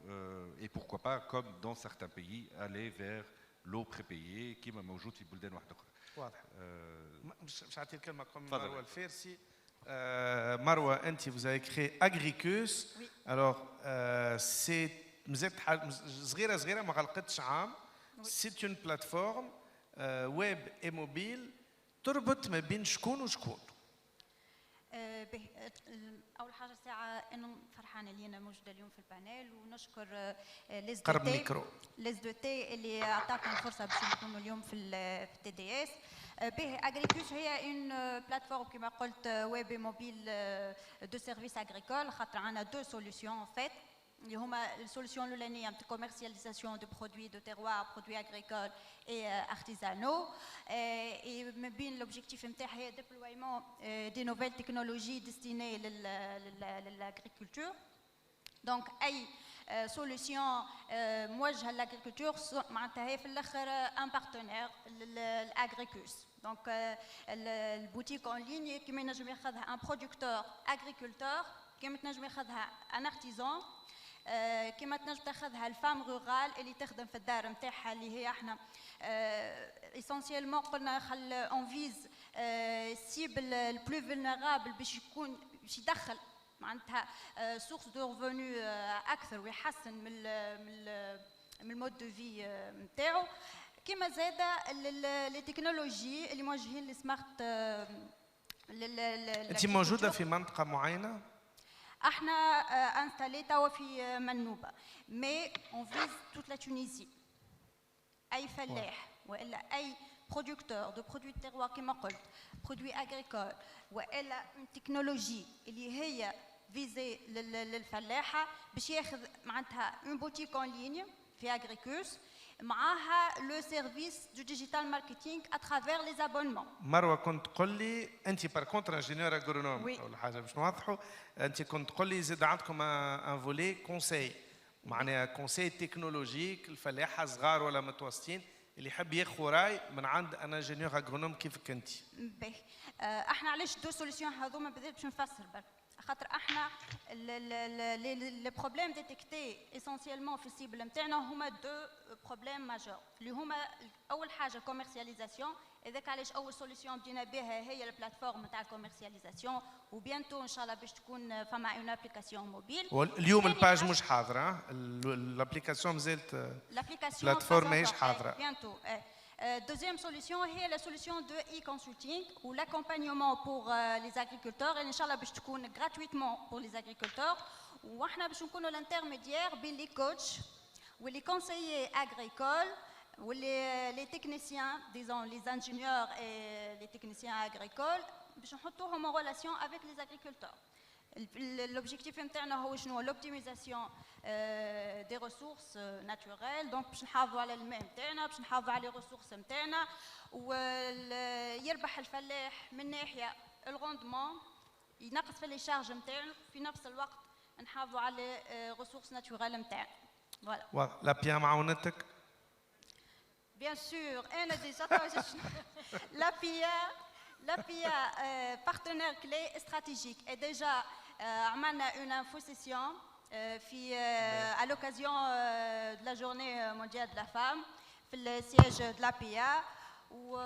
et pourquoi pas, comme dans certains pays, aller vers l'eau prépayée كما موجود في بلدان واحدة أخرى. واضح. مش هعطي الكلمة comme تفضل. مروة الفارسي. مروة أنت vous avez créé Agricus. Oui. Alors c'est مازالت صغيرة ما غلقتش عام. C'est une plateforme web et mobile تربط ما بين شكون وشكون. اول حاجه ساعه انه فرحانه اللي انا موجوده اليوم في البانيل ونشكر ليز قرب الميكرو. ليز دو تي اللي اعطاكم الفرصه باش نكونوا اليوم في التي دي اس. به اغريكوس هي اون بلاتفورم كما قلت ويب موبيل دو سيرفيس اغريكول خاطر عندنا دو سوليسيون ان فيت اللي هما السوليسيون الاولانيه نتاع كوميرسياليزاسيون دو برودوي دو تيروار برودوي اغريكول اي ارتيزانو اي ما بين لوبجيكتيف نتاعها هي ديبلويمون دي نوفيل تكنولوجي ديستيني للاغريكولتور. دونك اي سوليسيون موجهه للاغريكولتور معناتها هي في الاخر ان بارتنير للاغريكوس. دونك البوتيك اون ليني كيما ينجم ياخذها ان برودكتور اغريكولتور كيما تنجم ياخذها ان ارتيزان كما تنجم تاخذها الفام رورال اللي تخدم في الدار نتاعها اللي هي احنا اسونسيالمون قلنا خل اون فيز سيبل البلو فولنرابل باش يكون باش يدخل معناتها سورس دو ريفوني اكثر ويحسن من المود دو في نتاعو. كما زاده لي تكنولوجي اللي موجهين للسمارت. أنت موجودة في منطقة معينة؟ احنا انستالي توا في منوبه مي اون فيز توت لا تونيزي. اي فلاح والا اي برودكتور دو برودوي تيروار كما قلت برودوي اغريكول والا اون تكنولوجي اللي هي فيزي للفلاحه باش ياخذ معناتها اون بوتيك اون ليني في اغريكوس معاها لو سيرفيس دو ديجيتال ماركتينغ اترافير لي زابونمون. مروه كنت تقول لي انت بار كونتر انجينيور اغرونوم ولا حاجه باش نوضحوا. انت كنت تقول لي زاد عندكم ان فولي كونساي معناها كونساي تكنولوجيك الفلاحه صغار ولا متوسطين اللي يحب ياخذ راي من عند ان انجينيور اغرونوم كيفك انت. باهي احنا علاش دو سوليسيون هذوما بالذات باش نفسر برك خاطر احنا لي بروبليم ديتيكتي اسونسيالمون في السيبل نتاعنا هما دو بروبليم ماجور اللي هما اول حاجه كوميرسياليزاسيون. هذاك علاش اول سوليسيون بدينا بها هي البلاتفورم نتاع الكوميرسياليزاسيون وبيانتو ان شاء الله باش تكون فما اون ابليكاسيون موبيل. اليوم الباج مش حاضره الابليكاسيون مازالت البلاتفورم ماهيش حاضره. بيانتو Deuxième solution est la solution de e-consulting ou l'accompagnement pour les agriculteurs et Inch'Allah باش تكون gratuitement pour les agriculteurs وإحنا باش نكونوا l'intermédiaire بين les coachs ou les conseillers agricoles ou les techniciens, disons les ingénieurs et les techniciens agricoles باش نحطوهم en relation avec les agriculteurs. L'objectif interne هو l'optimisation des ressources naturelles donc باش نحافظوا على الماء نتاعنا باش نحافظوا على الريسورس نتاعنا ويربح الفلاح من ناحيه الروندمون ينقص في لي شارج نتاعو في نفس الوقت نحافظوا على الريسورس ناتورال نتاعنا. فوالا لا بيا معاونتك بيان سور انا ديجا La PIA, partenaire clé stratégique, est déjà une info-session à l'occasion de la journée mondiale de la femme, le siège de la PIA, où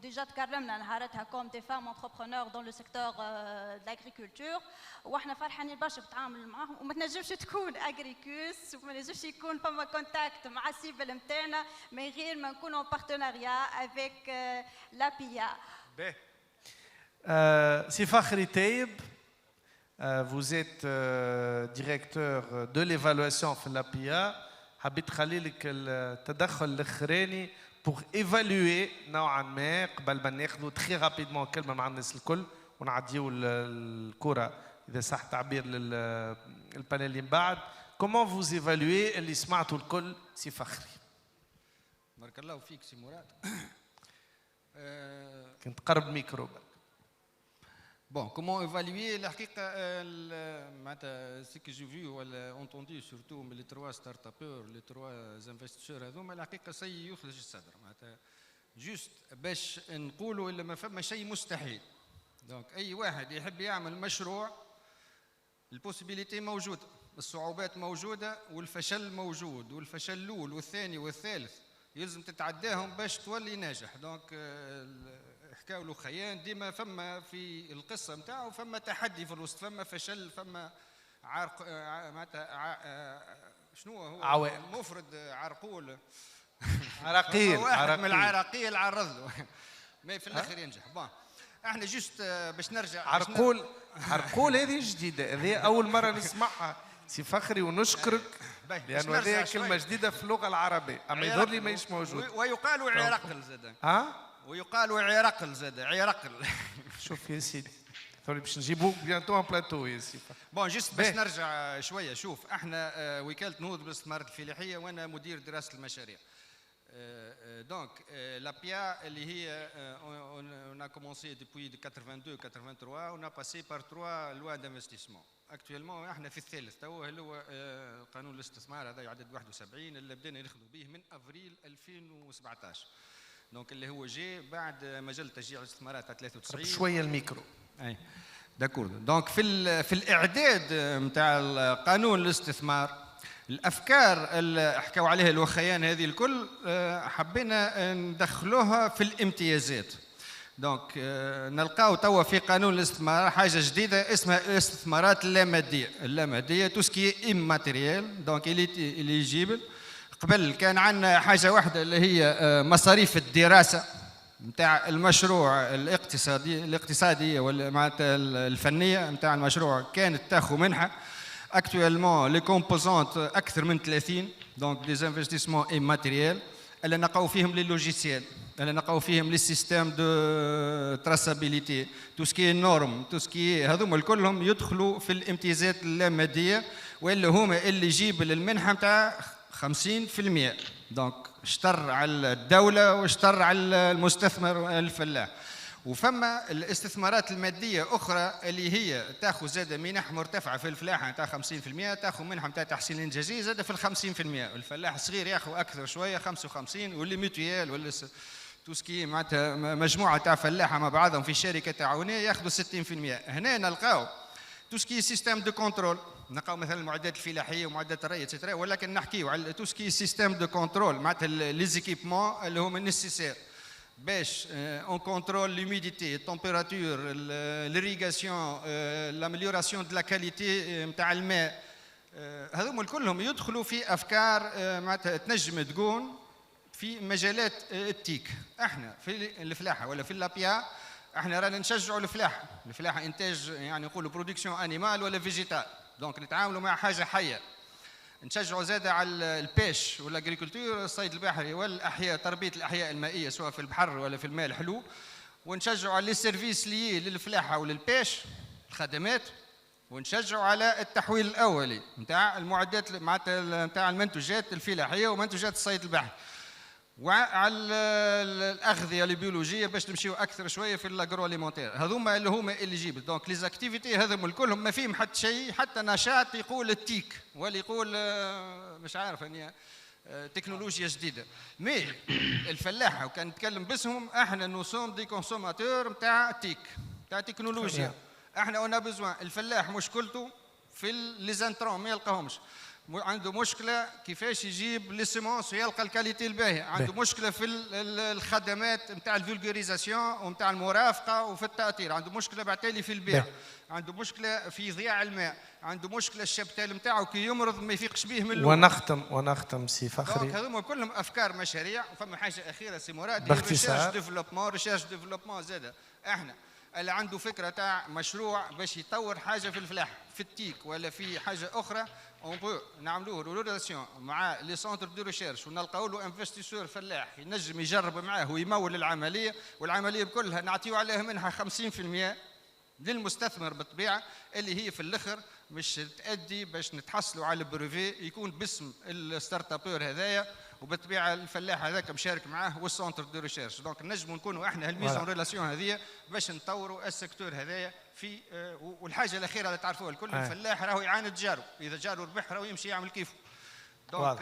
déjà تكرمنا نهارتها comme des femmes entrepreneurs dans le secteur de l'agriculture, وإحنا فرحانين برشا بالتعامل معاهم وما تنجمش تكون أغريكوس وما تنجمش يكون فما كونتاكت مع السيفل نتاعنا من غير ما نكونوا بارتناريا avec la PIA. سي فخري تايب vous êtes directeur de l'évaluation في l'APIA. حبيت تخلي لك التدخل الاخراني pour évaluer نوعا ما قبل ما ناخذوا تري رابيدمون كلمه مع الناس الكل ونعديو الكره اذا صح التعبير للبانيل اللي من بعد. كومون فوز ايفالوي اللي سمعتوا الكل سي فخري؟ بارك الله فيك سي مراد. كنت قرب الميكرو. Bon, comment évaluer la ce que j'ai vu ou entendu surtout les trois start-upers, les trois investisseurs هذوما الحقيقة شيء يخرج الصدر معناتها جوست باش نقولوا إلا ما فما شيء مستحيل. دونك اي واحد يحب يعمل مشروع البوسيبيليتي موجوده، الصعوبات موجوده والفشل موجود، والفشل الاول والثاني والثالث يلزم تتعداهم باش تولي ناجح. دونك حكاو له خيان ديما فما في القصه نتاعو فما تحدي في الوسط، فما فشل، فما عرق معناتها شنو هو عوائق، المفرد عرقول عراقيل، واحد من العراقيل عرض له ما في الاخر ينجح. بون احنا جست باش نرجع عرقول. عرقول هذه جديده، هذه اول مره نسمعها سي فخري، ونشكرك لانه هذه كلمه جديده في اللغه العربيه، اما يظهر لي ماهيش موجود. ويقال عرقل زاد. ويقال عرقل زاد، عرقل. شوف يا سيدي باش نجيبوك بيانتو ان بلاتو يا سي فخري. بون جست باش نرجع شويه. شوف احنا وكاله نهوض بالاستثمارات الفلاحيه وانا مدير دراسه المشاريع. Donc, la PIA, on a commencé depuis 82-83, on a passé par 3 lois d'investissement. Actuellement, احنا في الثالث تو اللي هو قانون الاستثمار هذا يعدد 71 اللي بدينا ناخذوا به من افريل 2017. دونك اللي هو جاي بعد مجله تشجيع الاستثمارات 93. شويه الميكرو. اي داكور. دونك في الاعداد نتاع قانون الاستثمار الافكار اللي حكاو عليها الوخيان هذه الكل حبينا ندخلوها في الامتيازات. دونك نلقاو توا في قانون الاستثمار حاجه جديده اسمها الاستثمارات اللاماديه تو سكي اماتيريال. دونك اليجيبل. قبل كان عندنا حاجه واحده اللي هي مصاريف الدراسه نتاع المشروع الاقتصاديه ولا معناتها الفنيه نتاع المشروع كانت تاخذ منحه. Actuellement, les composantes أكثر من 30 donc des investissements immatériels اللي نلقاو فيهم لي لوجيسيال، اللي نلقاو فيهم لي سيستيم دو تراسابيليتي، تو سكي نورم، تو سكي هذوما الكلهم يدخلوا في الامتيازات اللاماديه واللي هما اللي يجيب للمنحه نتاع 50%. دونك اشتر على الدوله واشتر على المستثمر الفلاح. وفما الاستثمارات الماديه اخرى اللي هي تاخذ زاده منح مرتفعه في الفلاحه نتاع 50%، تاخذ منحه نتاع تحسين الانتاجيه زاده في 50%، الفلاح الصغير ياخذ اكثر شويه 55، واللي ميتويال ولا توسكي معناتها مجموعه تاع فلاحه مع بعضهم في شركه تعاونيه ياخذوا 60%. هنا نلقاو توسكي سيستيم دو كنترول، نلقاو مثلا المعدات الفلاحيه ومعدات الري اتسيتيرا، ولكن نحكيو على توسكي سيستيم دو كنترول معناتها لي زيكيبمون اللي هما نيسيسير باش اون كونترول لوميديتي، التمبيراتور، l'irrigation, l'amélioration de la qualité نتاع الماء. هذوما كلهم يدخلوا في افكار معناتها تنجم تكون في مجالات التيك. احنا في الفلاحه ولا في لابيا احنا رانا نشجعوا الفلاحه انتاج يعني نقولوا برودكسيون انيمال ولا فيجيتال. دونك نتعاملوا مع حاجه حيه. نشجعوا زاده على البيش والاغريكولتور، الصيد البحري والاحياء، تربيه الاحياء المائيه سواء في البحر ولا في الماء الحلو. ونشجعوا على السيرفيس لي للفلاحه وللبيش الخدمات. ونشجعوا على التحويل الاولي نتاع المعدات معناتها نتاع المنتوجات الفلاحيه ومنتوجات الصيد البحري. وعلى الاغذيه البيولوجيه باش نمشيو اكثر شويه في الاغرو اليمونتير. هذوما اللي هما اللي جيب. دونك لي زاكتيفيتي هذوما كلهم ما فيهم حتى شيء، حتى نشاط يقول التيك ولا يقول مش عارف اني تكنولوجيا جديده. مي الفلاحه وكان نتكلم باسمهم احنا نوسوم دي كونسوماتور نتاع تيك نتاع تكنولوجيا. احنا اون بوزوان. الفلاح مشكلته في لي زانترون ما يلقاهمش، عنده مشكله كيفاش يجيب لي سيمونس ويلقى الكاليتي الباهيه، عنده مشكله في الخدمات نتاع الفولغوريزاسيون ونتاع المرافقه وفي التاطير، عنده مشكله بعتالي في البيع، عنده مشكله في ضياع الماء، عنده مشكله الشبتال نتاعو كي يمرض ما يفيقش به من الاول. ونختم سي فخري. هذوما كلهم افكار مشاريع. وفما حاجه اخيره سي مراد، باختصار ريشيرش ديفلوبمون زاده. احنا اللي عنده فكره تاع مشروع باش يطور حاجه في الفلاح في التيك ولا في حاجه اخرى، اون بو نعملوه ريلاسيون مع لي سونتر دو ريشيرش ونلقاو له انفستيسور فلاح ينجم يجرب معاه ويمول العمليه، والعمليه كلها نعطيو عليها منها 50% للمستثمر بالطبيعه، اللي هي في الاخر مش تأدي باش نتحصلوا على البروفي يكون باسم الستارت ابور هذايا، وبالطبيعه الفلاح هذاك مشارك معاه والسونتر دو ريشيرش. دونك نجموا نكونوا احنا الميزون ريلاسيون هذه باش نطوروا السيكتور هذايا في. والحاجه الاخيره اللي تعرفوها الكل، الفلاح راهو يعاند جارو، اذا جارو ربح راهو يمشي يعمل كيفه. دونك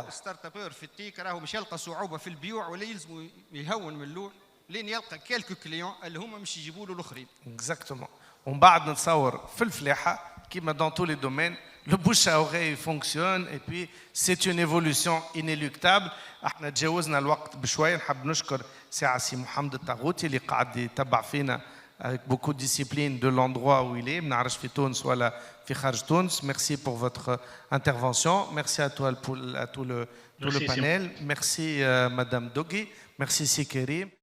الستارت ابور في التيك راهو مش يلقى صعوبه في البيوع ولا يلزموا يهون من الاول لين يلقى كيلكو كليون اللي هما مش يجيبوا له الاخرين. Exactement. ومن بعد نتصور في الفلاحة كيما dans tous les domaines le bouche à oreille fonctionne et puis c'est une évolution inéluctable. احنا تجاوزنا الوقت بشوية. نحب نشكر سي محمد الطاغوتي اللي قاعد يتبع فينا avec beaucoup de discipline de l'endroit où il est. ما نعرفش في تونس ولا في خارج تونس. Merci pour votre intervention. Merci à toi à tout le panel. Merci Madame Dogui. Merci Sikeri.